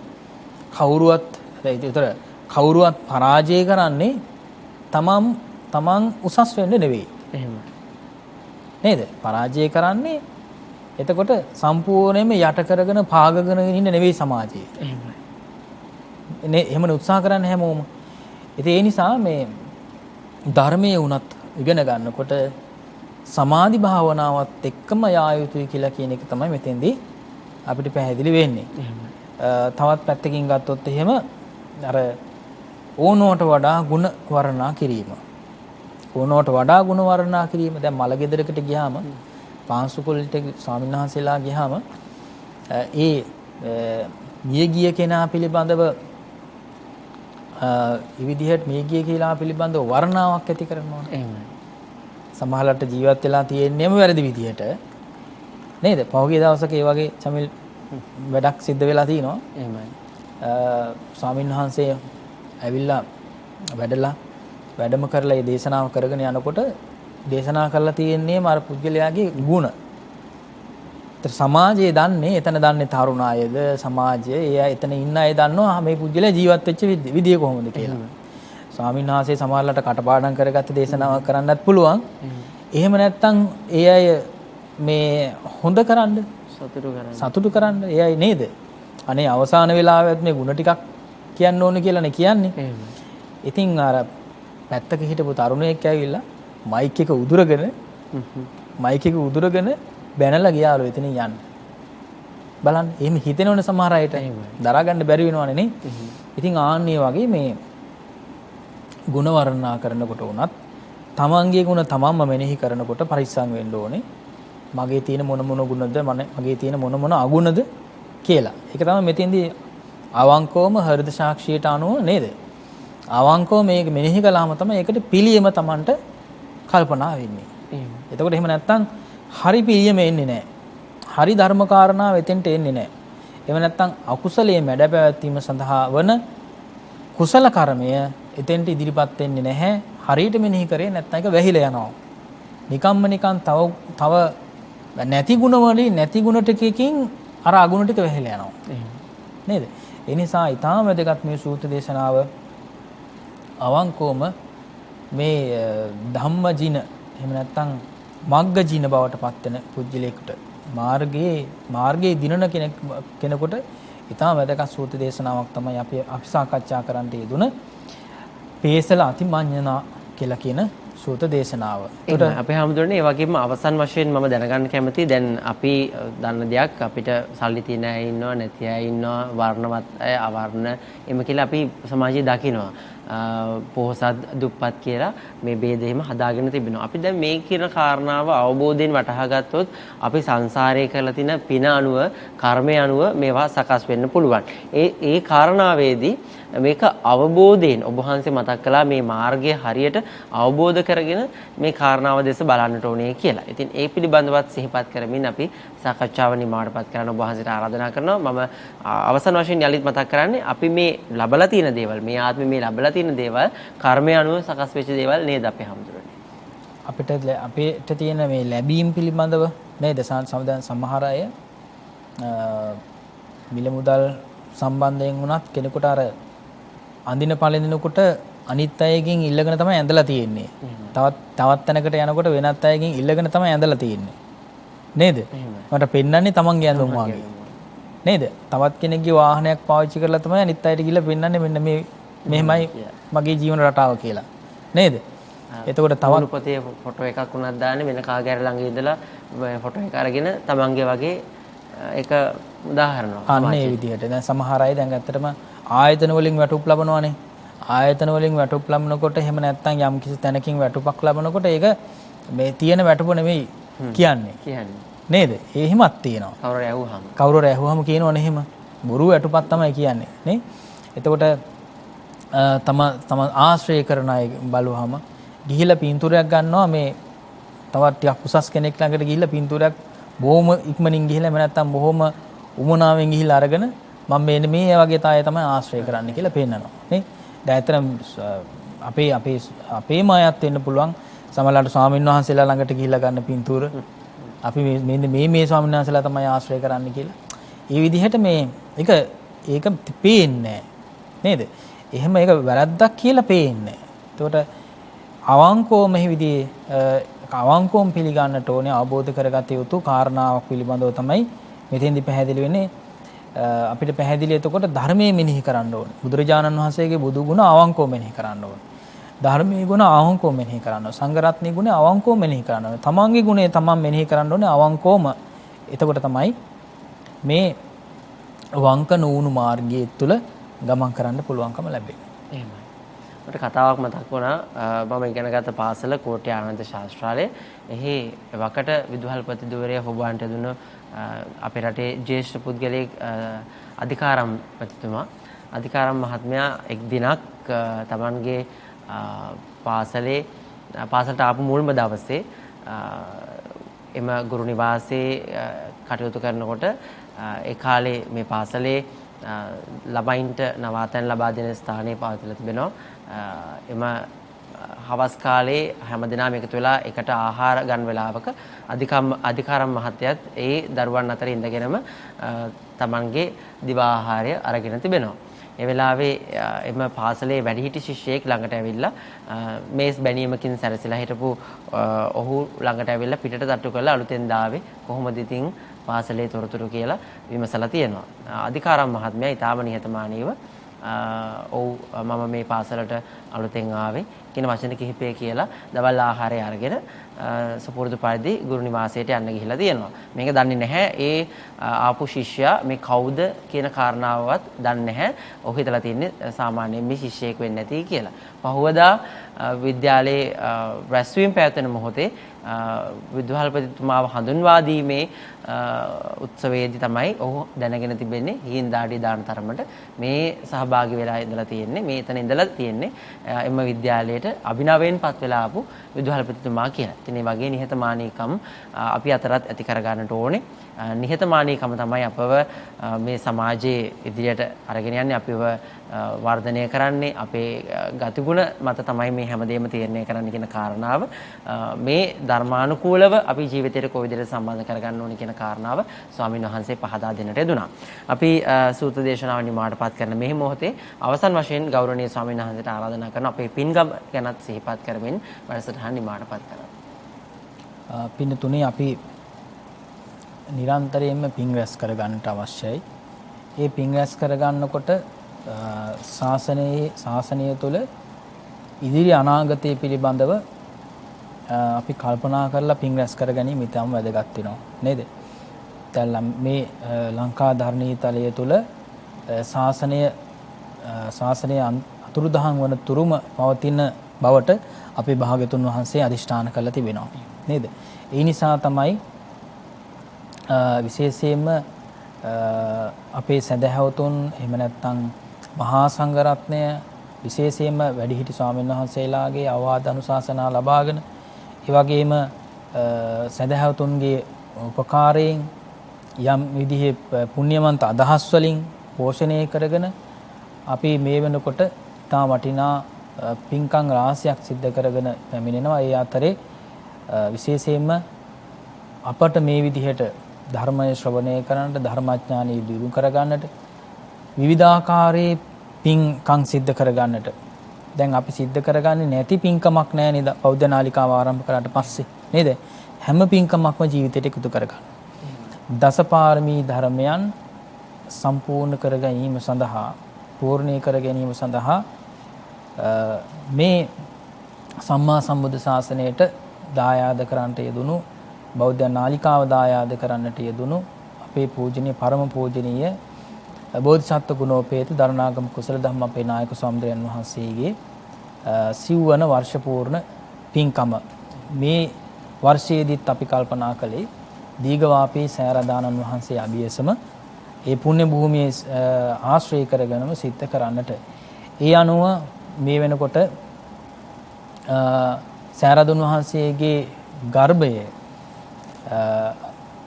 කවුරුවත් පරාජය කරන්නේ තමන් උසස් වෙන්න නෙවෙයි. එහෙමයි. නේද? පරාජය කරන්නේ එතකොට සම්පූර්ණයෙන්ම යට කරගෙන පාගගෙන ඉන්න නෙවෙයි සමාජයේ. එහෙමයි. එහෙමනේ උත්සාහ කරන්නේ හැමෝම. ඒ නිසා මේ ධර්මයේ උනත් ඉගෙන ගන්නකොට සමාධි භාවනාවත් එක්කම යා යුතුයි කියලා කියන එක තමයි මෙතෙන්දී අපිට පැහැදිලි වෙන්නේ. තවත් පැත්තකින් ගත්තොත් එහෙම අර ඕනෝට වඩා ಗುಣ වර්ණනා කිරීම. දැන් මල ගෙදරකට ගියාම පාංශුකුලට ස්වාමීන් වහන්සේලා ගියාම ඒ මිය ගිය කෙනා පිළිබඳව විදිහට මේ ගිය කියලා පිළිබඳව වර්ණාවක් ඇති කරනවා. එහෙමයි. සමහරවිට ජීවත් වෙලා තියෙන්නේම වැරදි විදිහට නේද? පහුගිය දවසක ඒ වගේ චමිල් වැඩක් සිද්ධ වෙලා තිනවා. එහෙමයි. ස්වාමීන් වහන්සේ ඇවිල්ලා වැඩලා වැඩම කරලා මේ දේශනාව කරගෙන යනකොට දේශනා කරලා තියෙන්නේ අර පුද්ගලයාගේ ගුණ. ඒතර සමාජයේ දන්නේ එතන දන්නේ තරුණ අයද සමාජයේ ඒ එතන ඉන්න අය දන්නවා මේ පුද්ගලයා ජීවත් වෙච්ච විදිය කොහොමද කියලා. ස්වාමීන් වහන්සේ සමහරලාට කටපාඩම් කරගත්ත දේශනාවක් කරන්නත් පුළුවන්. එහෙම නැත්නම් ඒ අය මේ හොඳ කරන්න සතුටු කරන්න ඒ අය නේද? අනේ අවසාන වෙලාවෙත් මේ ಗುಣ ටිකක් කියන්න ඕනේ කියලානේ කියන්නේ. ඉතින් අර පැත්තක හිටපු තරුණයෙක් ඇවිල්ලා මයික් එක උදුරගෙන බැනලා ගියාලු එතනින් යන්න. බලන්න එහෙම හිතෙනවනේ සමහර අයට. දරා ගන්න බැරි වෙනවනේ නේ. ඉතින් ආන්නේ වගේ මේ ಗುಣ වර්ණනා කරනකොට උනත් තමන්ගේ ಗುಣ තමන්ම මෙනෙහි කරනකොට පරිස්සම් වෙන්න ඕනේ. මගේ තියෙන මොන ගුණද මගේ තියෙන මොන අගුණද කියලා. ඒක තමයි මෙතෙන්දී අවංකවම හෘද සාක්ෂියට අනුව නේද? අවංකව මේක මෙනෙහි කළාම තමයි ඒකට පිළියම Tamanට කල්පනා වෙන්නේ. එතකොට එහෙම නැත්තම් හරි පිළියම එන්නේ නැහැ. හරි ධර්ම කාරණා වෙතෙන්ට එන්නේ නැහැ. එහෙම නැත්තම් අකුසලයේ මැඩ පැවැත්වීම සඳහා වන කුසල කර්මය එතෙන්ට ඉදිරිපත් වෙන්නේ නැහැ. හරියට මෙනෙහි කරේ නැත්නම් ඒක වැහිලා යනවා. නිකන් තව නැති ගුණ වලින් නැති ගුණ ටිකකින් අර අගුණ ටික වැහිලා යනවා. නේද? ඒ නිසා ඊටාම වැදගත් මේ සූත්‍ර දේශනාව අවංකවම මේ ධම්මජින එහෙම නැත්නම් මග්ගජින බවට පත් වෙන පුජ්‍යලයකට මාර්ගයේ දිනන කෙනෙකුට ඊටාම වැදගත් සූත්‍ර දේශනාවක් තමයි අපි සාකච්ඡා කරන්න යෙදුන පේසල අතිමඤ්ඤනා කියලා කියන සූත්‍ර දේශනාව. ඒකට අපේ හැමදෙරේ ඒ වගේම අවසන් වශයෙන් මම දැනගන්න කැමතියි දැන් අපි දන්න දෙයක් අපිට සල්ලි තියෙන අය ඉන්නවා නැති අය ඉන්නවා වර්ණවත් අය අවර්ණ එම කියලා අපි සමාජයේ දකිනවා. පොහොසත් දුප්පත් කියලා මේ ભેද එහෙම හදාගෙන තිබෙනවා. අපි දැන් මේ කියන කාරණාව අවබෝධයෙන් වටහා ගත්තොත් අපි සංසාරයේ කරලා තියෙන පින අනුව කර්මය අනුව මේවා සකස් වෙන්න පුළුවන්. ඒ කාරණාවේදී මේක අවබෝධයෙන් ඔබ වහන්සේ මතක් කළා මේ මාර්ගය හරියට අවබෝධ කරගෙන මේ කාරණාව දෙස බලන්නට ඕනේ කියලා. ඉතින් ඒ පිළිබඳවත් සිහිපත් කරමින් අපි සාකච්ඡාව නිමාවටපත් කරන්න ඔබ වහන්සේට ආරාධනා කරනවා. මම අවසන් වශයෙන් යලිත් මතක් කරන්නේ අපි මේ ලබලා තියෙන දේවල් මේ ආත්මේ මේ ලබලා තියෙන දේවල් කර්මය අනුව සකස් වෙච්ච දේවල් නේද අපේ හැමදෙරේ. අපිට තියෙන මේ ලැබීම් පිළිබඳව නේද සමහර අය මිල මුදල් සම්බන්ධයෙන් වුණත් කෙනෙකුට අර අඳින පළඳිනකොට අනිත් අයගෙන් ඉල්ලගෙන තමයි ඇඳලා තියෙන්නේ. තවත් තැනකට යනකොට වෙනත් අයගෙන් ඉල්ලගෙන තමයි ඇඳලා තියෙන්නේ. නේද? මට පෙන්වන්නේ තමන්ගේ ඇඳුම් වගේ. නේද? තවත් කෙනෙක්ගේ වාහනයක් පාවිච්චි කරලා තමයි අනිත් අයට ගිහලා පෙන්වන්නේ මෙන්න මේ මෙහෙමයි මගේ ජීවන රටාව කියලා. නේද? එතකොට තවත් පොතේ ෆොටෝ එකක් උනක් දාන්නේ වෙන කාගේ හරි ළඟ ඉඳලා ෆොටෝ එක අරගෙන තමන්ගේ වගේ ඒක උදාහරණයක්. අන්න ඒ විදිහට. දැන් සමහර අය දැන් ඇත්තටම ආයතන වලින් වැටුප් ලබනවානේ. ආයතන වලින් වැටුප් ලබනකොට එහෙම නැත්නම් යම් කිසි තැනකින් වැටුපක් ලබනකොට ඒක මේ තියෙන වැටුප නෙමෙයි කියන්නේ. නේද? ඒ හිමත් තියෙනවා. කවුරු ඇහුවම කියනවනේ එහෙම. බොරු වැටුපක් තමයි කියන්නේ නේ. එතකොට තම ආශ්‍රය කරන අය බලුවහම ගිහිලා පින්තූරයක් ගන්නවා මේ තවත් ටිකක් උසස් කෙනෙක් ළඟට ගිහිල්ලා පින්තූරයක් බොහොම ඉක්මනින් ගිහිල්ලා එහෙම නැත්නම් බොහොම උමනාවෙන් ගිහිල්ලා අරගෙන මම මේ වගේ තාය තමයි ආශ්‍රය කරන්න කියලා පෙන්නනවා නේ. දැන් ඇත්තටම අපේම අයත් වෙන්න පුළුවන් සමහරවිට ස්වාමීන් වහන්සේලා ළඟට ගිහිල්ලා ගන්න පින්තූර අපි මේ ස්වාමීන් වහන්සේලා තමයි ආශ්‍රය කරන්න කියලා. ඒ විදිහට මේ ඒක පේන්නේ නේද? එහෙම ඒක වැරද්දක් කියලා පේන්නේ. එතකොට අවංකව මේ විදිහේ අවංකවම පිළිගන්නට ඕනේ අවබෝධ කරගත යුතු කාරණාවක් පිළිබඳව තමයි මෙතෙන්දී පැහැදිලි වෙන්නේ. අපිට පැහැදිලි එතකොට ධර්මයේ මෙනෙහි කරන්න ඕනේ. බුදුරජාණන් වහන්සේගේ බුදු ගුණ අවංකව මෙනෙහි කරන්න ඕනේ. ධර්මයේ ගුණ අවංකව මෙනෙහි කරන්න ඕනේ. සංඝ රත්නයේ ගුණ අවංකව මෙනෙහි කරන්න ඕනේ. තමන්ගේ ගුණය තමන් මෙනෙහි කරන්න ඕනේ අවංකවම. එතකොට තමයි මේ වංක නූණු මාර්ගයේ තුල ගමන් කරන්න පුළුවන්කම ලැබෙන්නේ. එහෙමයි. මට කතාවක් මතක් වුණා. මම ඉගෙන ගත්ත පාසල කෝට්ටේ ආනන්ද ශාස්ත්‍රාලයේ. එහි වකට විදුහල්පති ධුවරයා ඔබවන්ට දුන්න අපේ රටේ ජ්‍යෙෂ්ඨ පුද්ගලයෙක් අධිකාරම් මහත්මයා එක් දිනක් තමන්ගේ පාසලට ආපු මුල්ම දවසේ එම ගුරු නිවාසයේ කටයුතු කරනකොට ඒ කාලේ මේ පාසලේ ළමයින්ට නවාතැන් ලබා දෙන ස්ථානයේ පවතිලා තිබෙනවා. එම හවස් කාලේ හැමදෙනාම එකතු වෙලා එකට ආහාර ගන්න වෙලාවක අධිකාරම් මහත්තයත් ඒ දරුවන් අතර ඉඳගෙනම තමන්ගේ දිවා ආහාරය අරගෙන තිබෙනවා. ඒ වෙලාවේ එම පාසලේ වැඩිහිටි ශිෂ්‍යයෙක් ළඟට ඇවිල්ලා මේස් බැනීමකින් සැරසිලා හිටපු ඔහු ළඟට ඇවිල්ලා පිටට තට්ටු කරලා අලුතෙන් දාවේ කොහොමද ඉතින් පාසලේ තොරතුරු කියලා විමසලා තියෙනවා. අධිකාරම් මහත්මයා ඊටාම නිහතමානීව ඔව් මම මේ පාසලට අලුතෙන් ආවේ කියන වචන කිහිපය කියලා දවල් ආහාරය අරගෙන සපුරුදු පරිදි ගුරු නිවාසයට යන්න ගිහිලා තියෙනවා. මේක දන්නේ නැහැ ඒ ආපු ශිෂ්‍යයා මේ කවුද කියන කාරණාවවත් දන්නේ නැහැ. ඔහු හිතලා තින්නේ සාමාන්‍යයෙන් මේ ශිෂ්‍යයෙක් වෙන්නේ නැති කියලා. පහුවදා විද්‍යාලයේ රැස්වීම පැවැත්වෙන මොහොතේ විදුහල්පතිතුමාව හඳුන්වා දීමේ උත්සවයේදී තමයි ඔහු දැනගෙන තිබෙන්නේ හිඳාඩි දාන තරමට මේ සහභාගී වෙලා ඉඳලා තියෙන්නේ මේ එතන ඉඳලා තියෙන්නේ එම විද්‍යාලයට අභිනවයෙන් පත් වෙලා ආපු විදුහල්පතිතුමා කියලා. ඉතින් මේ වගේ නිහතමානීකම් අපි අතරත් ඇති කර ගන්නට ඕනේ. නිහතමානීකම තමයි අපව මේ සමාජයේ ඉදිරියට අරගෙන යන්නේ අපිව වර්ධනය කරන්නේ අපේ ගතිගුණ මත තමයි මේ හැමදේම තීරණය කරන්න කියන කාරණාව මේ ධර්මානුකූලව අපි ජීවිතයට කොයි විදිහට සම්බන්ධ කරගන්න ඕනේ කියන කාරණාව ස්වාමීන් වහන්සේ පහදා දෙන්නට යෙදුණා. අපි සූත්‍ර දේශනාව නිමාඩපත් කරන මේ මොහොතේ අවසන් වශයෙන් ගෞරවනීය ස්වාමීන් වහන්සේට ආරාධනා කරන අපේ පින්ගම් ගැනත් සිහිපත් කරමින් වැඩසටහන නිමාඩපත් කරනවා. පින්න තුනේ අපි නිරන්තරයෙන්ම පින් රැස් කර ගන්නට අවශ්‍යයි. ඒ පින් රැස් කර ගන්නකොට ශාසනය තුළ ඉදිරි අනාගතය පිළිබඳව අපි කල්පනා කරලා පින් රැස් කර ගැනීම ඉතාම වැදගත් වෙනවා නේද? දැන් මේ ලංකා ධර්මීතලය තුළ ශාසනය අතුරුදහන් වන තුරුම පවතින බවට අපේ භාග්‍යතුන් වහන්සේ අදිෂ්ඨාන කරලා තිබෙනවා නේද? ඒ නිසා තමයි විශේෂයෙන්ම අපේ සදහැවතුන් එහෙම නැත්නම් මහා සංඝරත්නය විශේෂයෙන්ම වැඩිහිටි ස්වාමීන් වහන්සේලාගේ අවවාද අනුශාසනා ලබාගෙන ඒ වගේම සදහැවතුන්ගේ උපකාරයෙන් යම් විදිහේ පුණ්‍යවන්ත අදහස් වලින් පෝෂණය කරගෙන අපි මේ වෙනකොට ඉතා වටිනා පින්කම් රාශියක් සිද්ධ කරගෙන පැමිණෙනවා. ඒ අතරේ විශේෂයෙන්ම අපට මේ විදිහට ධර්මය ශ්‍රවණය කරන්නට ධර්මාඥානය දියුණු කරගන්නට විවිධාකාරයේ පින්කම් සිද්ධ කරගන්නට දැන් අපි සිද්ධ කරගන්නේ නැති පින්කමක් නැහැ නේද? බෞද්ධ නාලිකාව ආරම්භ කරාට පස්සේ නේද? හැම පින්කමක්ම ජීවිතයට එකතු කරගන්න. දසපාරමී ධර්මයන් සම්පූර්ණ කර ගැනීම සඳහා පූර්ණේ කර ගැනීම සඳහා මේ සම්මා සම්බුද්ධ ශාසනයට දායාද කරන්නට යෙදුණු බෞද්ධ නාලිකාව දායාද කරන්නට යෙදුණු අපේ පූජනීය පරම පූජනීය බෝධිසත්ව ගුණෝපේත දරණාගම කුසල ධම්ම අපේ නායක ස්වාමීන් වහන්සේගේ සිව්වන වර්ෂ පූර්ණ පින්කම මේ වර්ෂයේදීත් අපි කල්පනා කළේ දීඝවාපී සෑරදානන් වහන්සේ අභියසම ඒ පුණ්‍ය භූමියේ ආශ්‍රය කරගෙනම සිද්ධ කරන්නට. ඒ අනුව මේ වෙනකොට සෑරදුන් වහන්සේගේ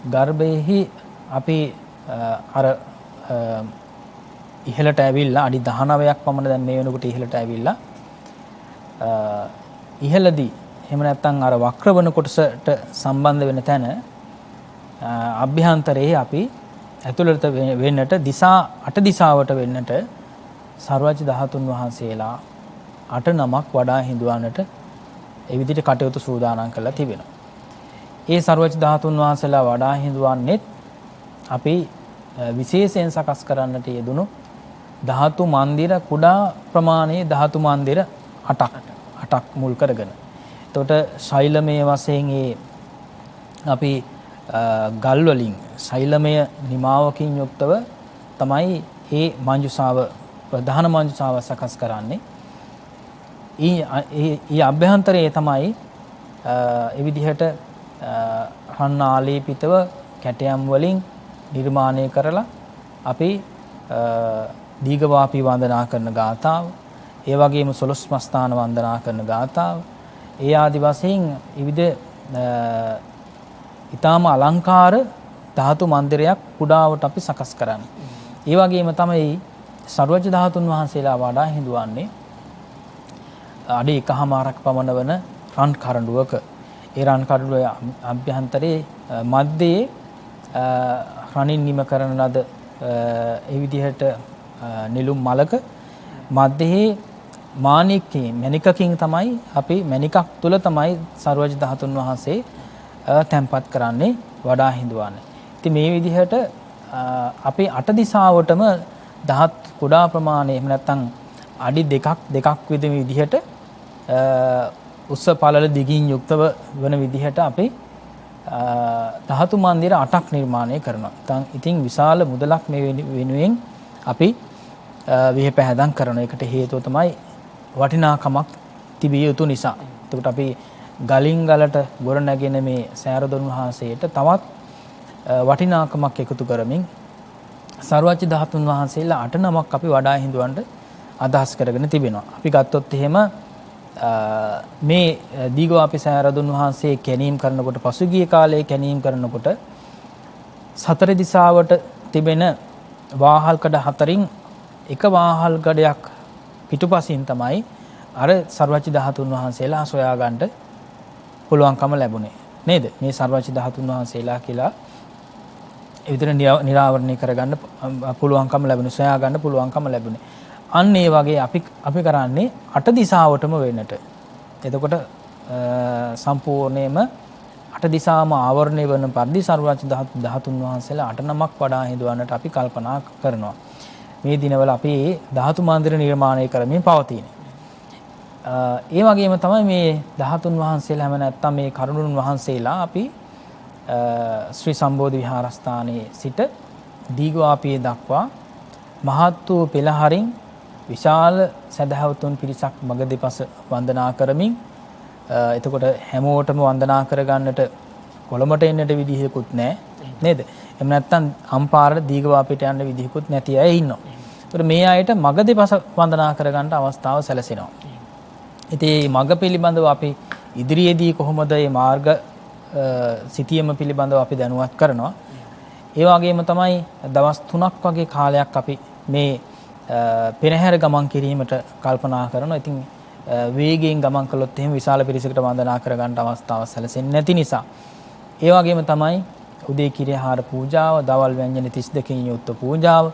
ගර්භයෙහි අපි අර ඉහළට ඇවිල්ලා අඩි 19ක් පමණ දැන් මේ වෙනකොට ඉහළට ඇවිල්ලා ඉහළදී එහෙම නැත්නම් අර වක්‍ර වන කොටසට සම්බන්ධ වෙන තැන අභ්‍යන්තරයේ අපි ඇතුළත වෙන්නට දිසා 8 දිසාවට වෙන්නට සර්වජ්‍ය ධාතුන් වහන්සේලා 8 නමක් වඩා හිඳුවන්නට ඒ විදිහට කටයුතු සූදානම් කරලා තිබෙනවා. ඒ සර්වජ්‍ය ධාතුන් වහන්සේලා වඩා හිඳුවන්නේ අපි විශේෂයෙන් සකස් කරන්නට යෙදුණු ධාතු මන්දිර කුඩා ප්‍රමාණයේ ධාතු මන්දිර 8ක් මුල් කරගෙන. එතකොට ශෛලමය වශයෙන් අපි ගල් වලින් ශෛලමය නිමාවකින් යුක්තව තමයි මේ මංජුසාව ප්‍රධාන මංජුසාව සකස් කරන්නේ. ඊ අභ්‍යන්තරයේ තමයි ඒ විදිහට රන් ආලේපිතව කැටයම් වලින් නිර්මාණය කරලා අපි දීඝවාපී වන්දනා කරන ගාථාව ඒ වගේම 12 මස්ථාන වන්දනා කරන ගාථාව, ඒ ආදි වශයෙන් විවිධ ඊටාම අලංකාර ධාතු මන්දිරයක් කුඩාවට අපි සකස් කරන්නේ. ඒ වගේම තමයි සර්වජ්‍ය ධාතුන් වහන්සේලා වඩා හිඳුවන්නේ අඩි 1මාරක් පමණ වන රන් කරඬුවක. ඒ රන් කරඬුවේ අභ්‍යන්තරයේ මැද්දේ රණින් නිම කරන ලද ඒ විදිහට නිලුම් මලක මැද්දේ මාණිකකින් මණිකකින් තමයි අපි මණිකක් තුල තමයි සර්වජ්‍ය ධාතුන් වහන්සේ තැන්පත් කරන්නේ වඩා හිඳුවන්නේ. ඉතින් මේ විදිහට අපි අට දිසාවටම දහත් කුඩා ප්‍රමාණය එහෙම නැත්නම් අඩි දෙකක් විදිහට උස්ස පළල දිගින් යුක්තව වන විදිහට අපි ධාතු මන්දිර 8ක් නිර්මාණය කරනවා. ඉතින් විශාල මුදලක් මේ වෙනුවෙන් අපි විහිපැහැදම් කරන එකට හේතුව තමයි වටිනාකමක් තිබිය යුතු නිසා. එතකොට අපි ගලින් ගලට ගොඩ නැගෙන මේ සෑරදුන් වහන්සේට තවත් වටිනාකමක් එකතු කරමින් සර්වජ්‍ය ධාතුන් වහන්සේලා 8 නමක් අපි වඩා හිඳුවන්ට අදහස් කරගෙන තිබෙනවා. අපි ගත්තොත් එහෙම මේ දීඝවාපි සෑරදුන් වහන්සේ කැණීම් කරනකොට පසුගිය කාලයේ කැණීම් කරනකොට සතර දිසාවට තිබෙන වාහල්කඩ 4න් එක වාහල්කඩයක් පිටුපසින් තමයි අර සර්වජ්‍ය ධාතුන් වහන්සේලා සොයා ගන්නට පුළුවන්කම ලැබුණේ නේද? මේ සර්වජ්‍ය ධාතුන් වහන්සේලා කියලා ඒ විදිහට නිරාවරණය කරගන්න පුළුවන්කම ලැබුණේ, සොයා ගන්න පුළුවන්කම ලැබුණේ. අන්න ඒ වගේ අපි කරන්නේ අට දිසාවටම වෙන්නට. එතකොට සම්පූර්ණයෙන්ම අට දිසාම ආවරණය වන පරිදි සර්වජ්‍ය ධාතුන් වහන්සේලා 8 නමක් වඩා හිඳවන්නට අපි කල්පනා කරනවා. මේ දිනවල අපි ධාතු මන්දිර නිර්මාණය කරමින් පවතින. ඒ වගේම තමයි මේ ධාතුන් වහන්සේලා හැම නැත්තම් මේ කරුණුන් වහන්සේලා අපි ශ්‍රී සම්බෝධි විහාරස්ථානයේ සිට දීඝවාපියේ දක්වා මහත් වූ පෙළහරින් විශාල සදහවතුන් පිරිසක් මග දෙපස වන්දනා කරමින් එතකොට හැමෝටම වන්දනා කරගන්නට කොළඹට එන්නට විදිහකුත් නැහැ නේද? එහෙම නැත්නම් අම්පාරට දීඝවාපියට යන්න විදිහකුත් නැති අය ඉන්නවා. ඒතර මේ අයට මග දෙපස වන්දනා කරගන්න අවස්ථාව සැලසෙනවා. ඉතින් මේ මග පිළිබඳව අපි ඉදිරියේදී කොහොමද මේ මාර්ග සිටියම පිළිබඳව අපි දැනුවත් කරනවා. ඒ වගේම තමයි දවස් 3ක් වගේ කාලයක් අපි මේ පෙරහැර ගමන් කිරීමට කල්පනා කරනවා. ඉතින් වේගයෙන් ගමන් කළොත් එහෙම විශාල පිරිසකට වන්දනා කරගන්න අවස්ථාවක් සැලසෙන්නේ නැති නිසා. ඒ වගේම තමයි උදේ කිරියාහාර පූජාව, දවල් ව්‍යංජන 32කින් යුක්ත පූජාව,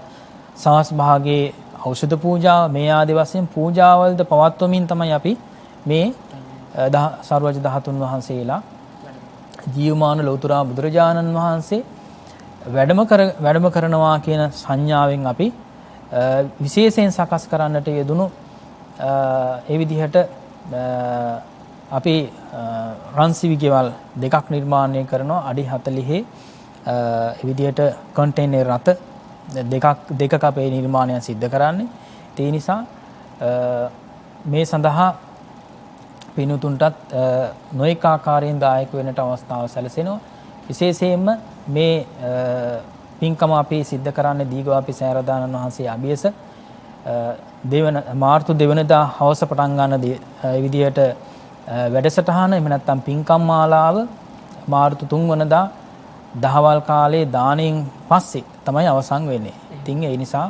සවස් භාගයේ ඖෂධ පූජාව මේ ආදී වශයෙන් පූජාවල්ද පවත්වමින් තමයි අපි මේ සර්වජ්‍ය ධාතුන් වහන්සේලා ජීවමාන ලෞතර බුදුරජාණන් වහන්සේ වැඩම කරනවා කියන සංඥාවෙන් අපි විශේෂයෙන් සකස් කරන්නට යෙදුණු ඒ විදිහට අපි රන්සිවි ගෙවල් දෙකක් නිර්මාණය කරනවා. අඩි 40 ඒ විදිහට කන්ටේනර් රථ දෙකක අපේ නිර්මාණය සිද්ධ කරන්නේ. ඒ නිසා මේ සඳහා පිනුතුන්ටත් නොඑක ආකාරයෙන් දායක වෙන්නට අවස්ථාව සැලසෙනවා. විශේෂයෙන්ම මේ පින්කම අපි සිද්ධ කරන්නේ දීඝවාපි සෑරදානන් වහන්සේ අභියස මාර්තු 2 වෙනිදා හවස පටන් ගන්න විදියට වැඩසටහන එහෙම නැත්නම් පින්කම් මාලාව මාර්තු 3 වෙනිදා දහවල් කාලේ දාණයෙන් පස්සේ තමයි අවසන් වෙන්නේ. ඉතින් ඒ නිසා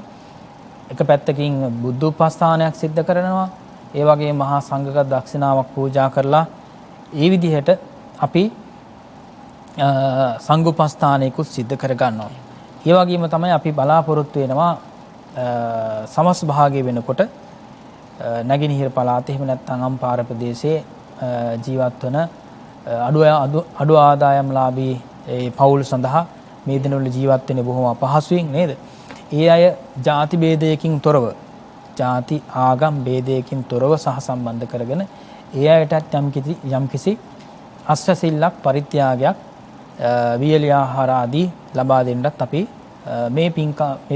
එක පැත්තකින් බුද්ධ උපස්ථානයක් සිද්ධ කරනවා. ඒ වගේ මහා සංඝක දක්ෂිනාවක් පූජා කරලා ඒ විදිහට අපි සංඝ උපස්ථානයකුත් සිද්ධ කර ගන්නවා. ඒ වගේම තමයි අපි බලාපොරොත්තු වෙනවා සමස් භාගයේ වෙනකොට නැගෙනහිර පළාතේ එහෙම නැත්නම් අම්පාර ප්‍රදේශයේ ජීවත් වන අඩු ආදායම්ලාභී ඒ පවුල් සඳහා මේ දිනවල ජීවත් වෙන්නේ බොහොම අපහසුයෙන් නේද? ඒ අය ಜಾති ભેදයකින් තොරව, ಜಾති ආගම් ભેදයකින් තොරව සහසම්බන්ධ කරගෙන ඒ අයටත් යම්කිසි අස්වැසිල්ලක් පරිත්‍යාගයක් වියලි ආහාර ආදී ලබා දෙන්නත් අපි මේ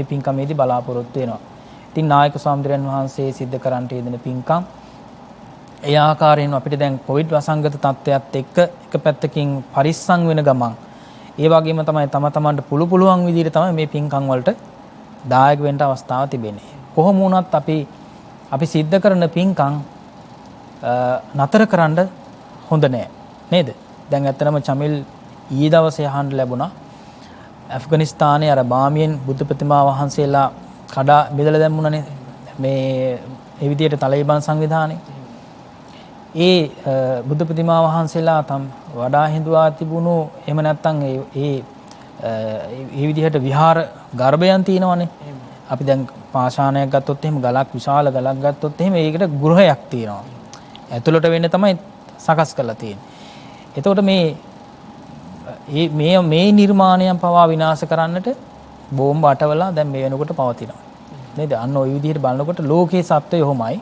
පින්කමේදී බලාපොරොත්තු වෙනවා. ඉතින් නායක ස්වාමීන් වහන්සේ සිද්ධ කරන්නට යෙදෙන පින්කම් ඒ ආකාරයෙන් අපිට දැන් කොවිඩ් වසංගත තත්ත්වයක් එක්ක එක පැත්තකින් පරිස්සම් වෙන ගමන් ඒ වගේම තමයි තමන්ට පුළුවන් විදිහට තමයි මේ පින්කම් වලට දායක වෙන්න අවස්ථාව තිබෙන්නේ. කොහොම වුණත් අපි අපි සිද්ධ කරන පින්කම් නතර කරන්න හොඳ නෑ නේද? දැන් ඇත්තටම චමිල් ඊයේ දවසේ අහන්න ලැබුණා ඇෆ්ගනිස්තානයේ අර බාමියෙන් බුද්ධ ප්‍රතිමා වහන්සේලා කඩා බෙදලා දැම්මුණනේ මේ ඒ විදිහට තලිබන් සංවිධානයේ. ඒ බුද්ධ ප්‍රතිමා වහන්සේලා තම වඩා හිඳුවා තිබුණු එහෙම නැත්නම් ඒ විදිහට විහාර ගර්භයන් තියෙනවනේ. අපි දැන් පාෂාණයක් ගත්තොත් එහෙම ගලක් විශාල ගලක් ගත්තොත් එහෙම ඒකට ගෘහයක් තියෙනවා. ඇතුළට වෙන්නේ තමයි සකස් කරලා තියෙන්නේ. එතකොට මේ නිර්මාණයන් පවා විනාශ කරන්නට බෝම්බ අටවලා දැන් මේ වෙනකොට පවතිනවා. නේද? අන්න ওই විදිහට බලනකොට ලෝකේ සත්‍යය ඔහොමයි.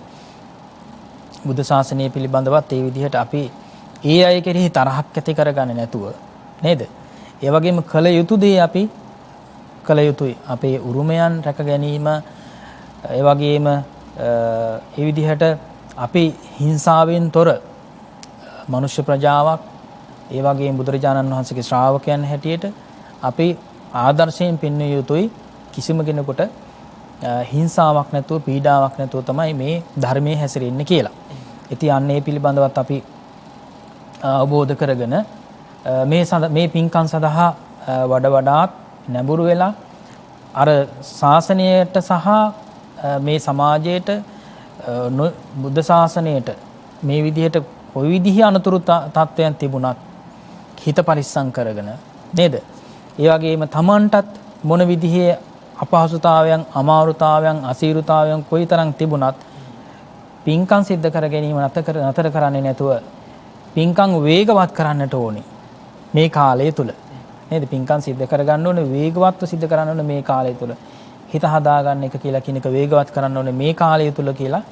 බුද්ධ ශාසනය පිළිබඳවත් ඒ විදිහට අපි ඒ අය කෙරෙහි තරහක් ඇති කරගන්නේ නැතුව නේද? ඒ වගේම කළ යුතු දේ අපි කළ යුතුයි. අපේ උරුමයන් රැක ගැනීම ඒ වගේම ඒ විදිහට අපි හිංසාවෙන් තොර මනුෂ්‍ය ප්‍රජාවක් ඒ වගේම බුදුරජාණන් වහන්සේගේ ශ්‍රාවකයන් හැටියට අපි ආදර්ශයෙන් පෙන්විය යුතුයි. කිසිම කෙනෙකුට හිංසාවක් නැතුව පීඩාවක් නැතුව තමයි මේ ධර්මයේ හැසිරෙන්නේ කියලා. ඉතින් අන්නේ පිළිබඳවත් අපි අවබෝධ කරගෙන මේ පින්කම් සඳහා වඩාත් නැඹුරු වෙලා අර ශාසනයට සහ මේ සමාජයට බුද්ධ ශාසනයට මේ විදිහට කොයි විදිහ අනතුරු තත්ත්වයන් තිබුණත් හිත පරිස්සම් කරගෙන නේද? ඒ වගේම තමන්ටත් මොන විදිහේ අපහසුතාවයන් අමාරුතාවයන් අසීරුතාවයන් කොයිතරම් තිබුණත් පින්කම් සිද්ධ කර ගැනීම නතර කරන්නේ නැතුව පින්කම් වේගවත් කරන්නට ඕනේ මේ කාලය තුල නේද? පින්කම් සිද්ධ කරගන්න ඕනේ වේගවත්ව සිද්ධ කරන්න ඕනේ මේ කාලය තුල. හිත හදාගන්න එක කියලා කියන එක වේගවත් කරන්න ඕනේ මේ කාලය තුල කියලා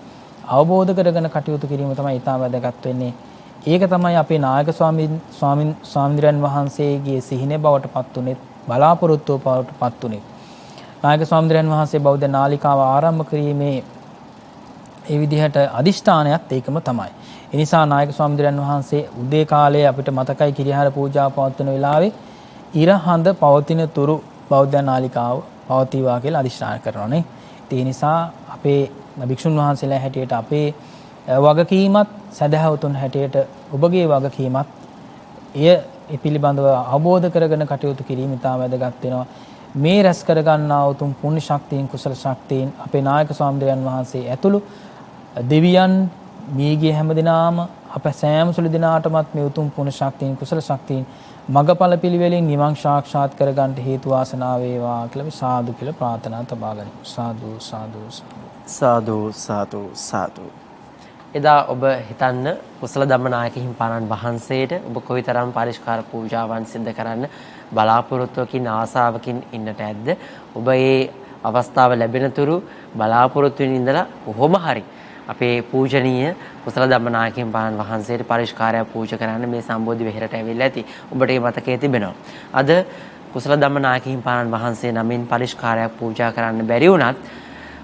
අවබෝධ කරගෙන කටයුතු කිරීම තමයි ඊටම වැදගත් වෙන්නේ. ඒක තමයි අපේ නායක ස්වාමීන් වහන්සේගේ සිහිනේ බවට පත් උනේ බලාපොරොත්තුව බවට පත් උනේ. නායක ස්වාමීන් වහන්සේ බෞද්ධ නාලිකාව ආරම්භ කිරීමේ ඒ විදිහට අදිෂ්ඨානයත් ඒකම තමයි. ඒ නිසා නායක ස්වාමීන් වහන්සේ උදේ කාලයේ අපිට මතකයි කිරිහාර පූජාව පවත්වන වෙලාවේ ඉර හඳ පවතින තුරු බෞද්ධ නාලිකාව පවතිවා කියලා අදිෂ්ඨාන කරනවානේ. ඒ නිසා අපේ භික්ෂුන් වහන්සේලා හැටියට අපේ වගකීමත් සදහවතුන් හැටියට ඔබගේ වගකීමත් එය පිළිබඳව අවබෝධ කරගෙන කටයුතු කිරීම ඉතාම වැදගත් වෙනවා. මේ රැස් කර ගන්නා උතුම් පුණ්‍ය ශක්තියින් කුසල ශක්තියින් අපේ නායක ස්වාමීන් වහන්සේ ඇතුළු දෙවියන් මියගිය හැමදෙනාම අප සෑම සුළු දිනාටමත් මේ උතුම් පුණ්‍ය ශක්තියින් කුසල ශක්තියින් මගපල පිළිවෙලින් නිවන් සාක්ෂාත් කරගන්නට හේතු වාසනා වේවා කියලා අපි සාදු කියලා ප්‍රාර්ථනා තබා ගනිමු. සාදු සාදු සාදු සාදු සාදු. එදා ඔබ හිතන්න කුසල ධම්මනායක හිමිපාණන් වහන්සේට ඔබ කොයිතරම් පරිස්කාර පූජාවන් සිදු කරන්න බලාපොරොත්තුවකින් ආසාවකින් ඉන්නට ඇද්ද? ඔබ ඒ අවස්ථාව ලැබෙන තුරු බලාපොරොත්තු වෙන ඉඳලා කොහොම හරි අපේ පූජනීය කුසල ධම්මනායක හිමිපාණන් වහන්සේට පරිස්කාරය පූජා කරන්න මේ සම්බෝධි විහෙරට ඇවිල්ලා ඇති. ඔබට මේ මතකයේ තිබෙනවා. අද කුසල ධම්මනායක හිමිපාණන් වහන්සේ නමින් පරිස්කාරයක් පූජා කරන්න බැරි වුණත්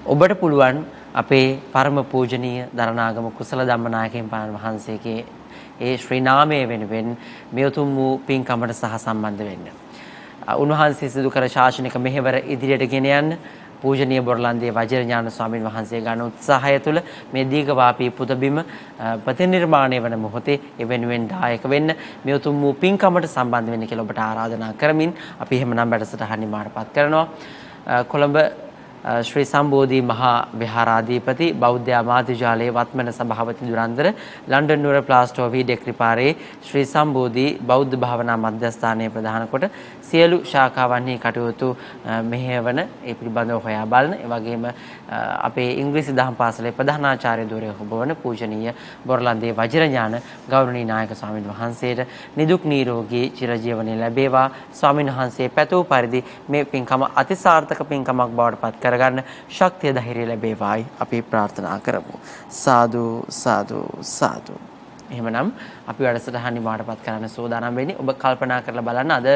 ඔබට පුළුවන් අපේ පරම පූජනීය දරණාගම කුසල ධම්මනායක හිමිපාණන් වහන්සේගේ ඒ ශ්‍රී නාමයේ වෙනුවෙන් මේ උතුම් වූ පින්කමට සහ සම්බන්ධ වෙන්න. උන්වහන්සේ සිදු කර ශාසනික මෙහෙවර ඉදිරියට ගෙන යන්න පූජනීය බොරලන්දේ වජිරඥාන ස්වාමින් වහන්සේ ගන්න උත්සාහය තුළ මේ දීඝවාපී පුදබිම ප්‍රතිනිර්මාණය වන මොහොතේ එවෙනුවෙන් දායක වෙන්න මේ උතුම් වූ පින්කමට සම්බන්ධ වෙන්න කියලා ඔබට ආරාධනා කරමින් අපි එහෙමනම් වැඩසටහන නිමාඩපත් කරනවා. කොළඹ ශ්‍රී සම්බෝධි මහා විහාරාධිපති බෞද්ධ අමාත්‍යාලයේ වත්මන සභාපති දුරන්දර ලන්ඩන් නුවර ප්ලාස්ටෝවී ඩෙක්රිපාරේ ශ්‍රී සම්බෝධි බෞද්ධ භාවනා මධ්‍යස්ථානයේ ප්‍රධාන කොට සියලු ශාඛාවන්හි කටයුතු මෙහෙයවන ඒ පිළිබඳව හොයා බලන ඒ වගේම අපේ ඉංග්‍රීසි දහම් පාසලේ ප්‍රධානාචාර්ය ධුරය ඔබවන පූජනීය බොරලන්දේ වජිරඥාන ගෞරවනීය නායක ස්වාමින් වහන්සේට නිදුක් නිරෝගී චිරජීවනය ලැබේවා. ස්වාමින් වහන්සේ පැතූ පරිදි මේ පින්කම අතිසාර්ථක පින්කමක් බවට පත් කරගන්න ශක්තිය ධෛර්යය ලැබේවායි අපි ප්‍රාර්ථනා කරමු. සාදු සාදු සාදු. එහෙමනම් අපි වැඩසටහන නිමාඩපත් කරන්න සූදානම් වෙන්නේ. ඔබ කල්පනා කරලා බලන්න අද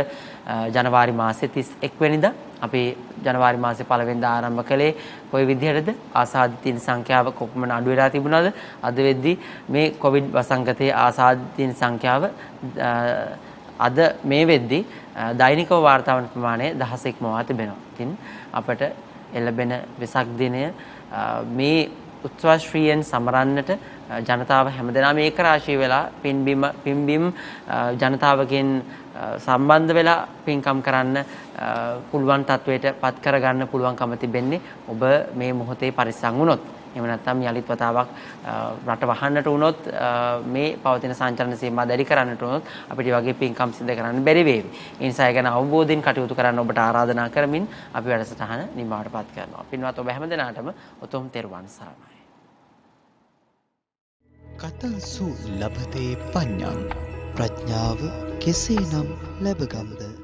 ජනවාරි මාසයේ 31 වෙනිදා අපි ජනවාරි මාසයේ 1 වෙනිදා ආරම්භ කළේ කොයි විදිහටද? ආසාදිතින් සංඛ්‍යාව කොපමණ අඩු වෙලා තිබුණාද? අද වෙද්දී මේ කොවිඩ් වසංගතයේ ආසාදිතින් සංඛ්‍යාව අද මේ වෙද්දී දෛනිකව වාර්තා වන ප්‍රමාණය 1000 ඉක්මවා තිබෙනවා. ඉතින් අපට එළඹෙන වෙසක් දිනය මේ උත්සවශ්‍රීයෙන් සමරන්නට ජනතාව හැමදෙනාම ඒකරාශී වෙලා පින්බිම් ජනතාවගෙන් සම්බන්ධ වෙලා පින්කම් කරන්න පුළුවන් තත්වයට පත් කරගන්න පුළුවන්කම තිබෙන්නේ ඔබ මේ මොහොතේ පරිස්සම් වුණොත්. එහෙම නැත්නම් යලිත් වතාවක් රට වහන්නට වුණොත් මේ පවතින සංචලන සීමා දැඩි කරන්නට වුණොත් අපිට වගේ පින්කම් සිදු කරන්න බැරි වේවි. ඒ නිසා ඒ ගැන අවබෝධයෙන් කටයුතු කරන්න ඔබට ආරාධනා කරමින් අපි වැඩසටහන නිමාවටපත් කරනවා. පින්වත් ඔබ හැමදෙනාටම උතුම් තෙරුවන් සරණයි. කතංසු ලබතේ පඤ්ඤං ප්‍රඥාව කෙසේනම් ලැබගම්ද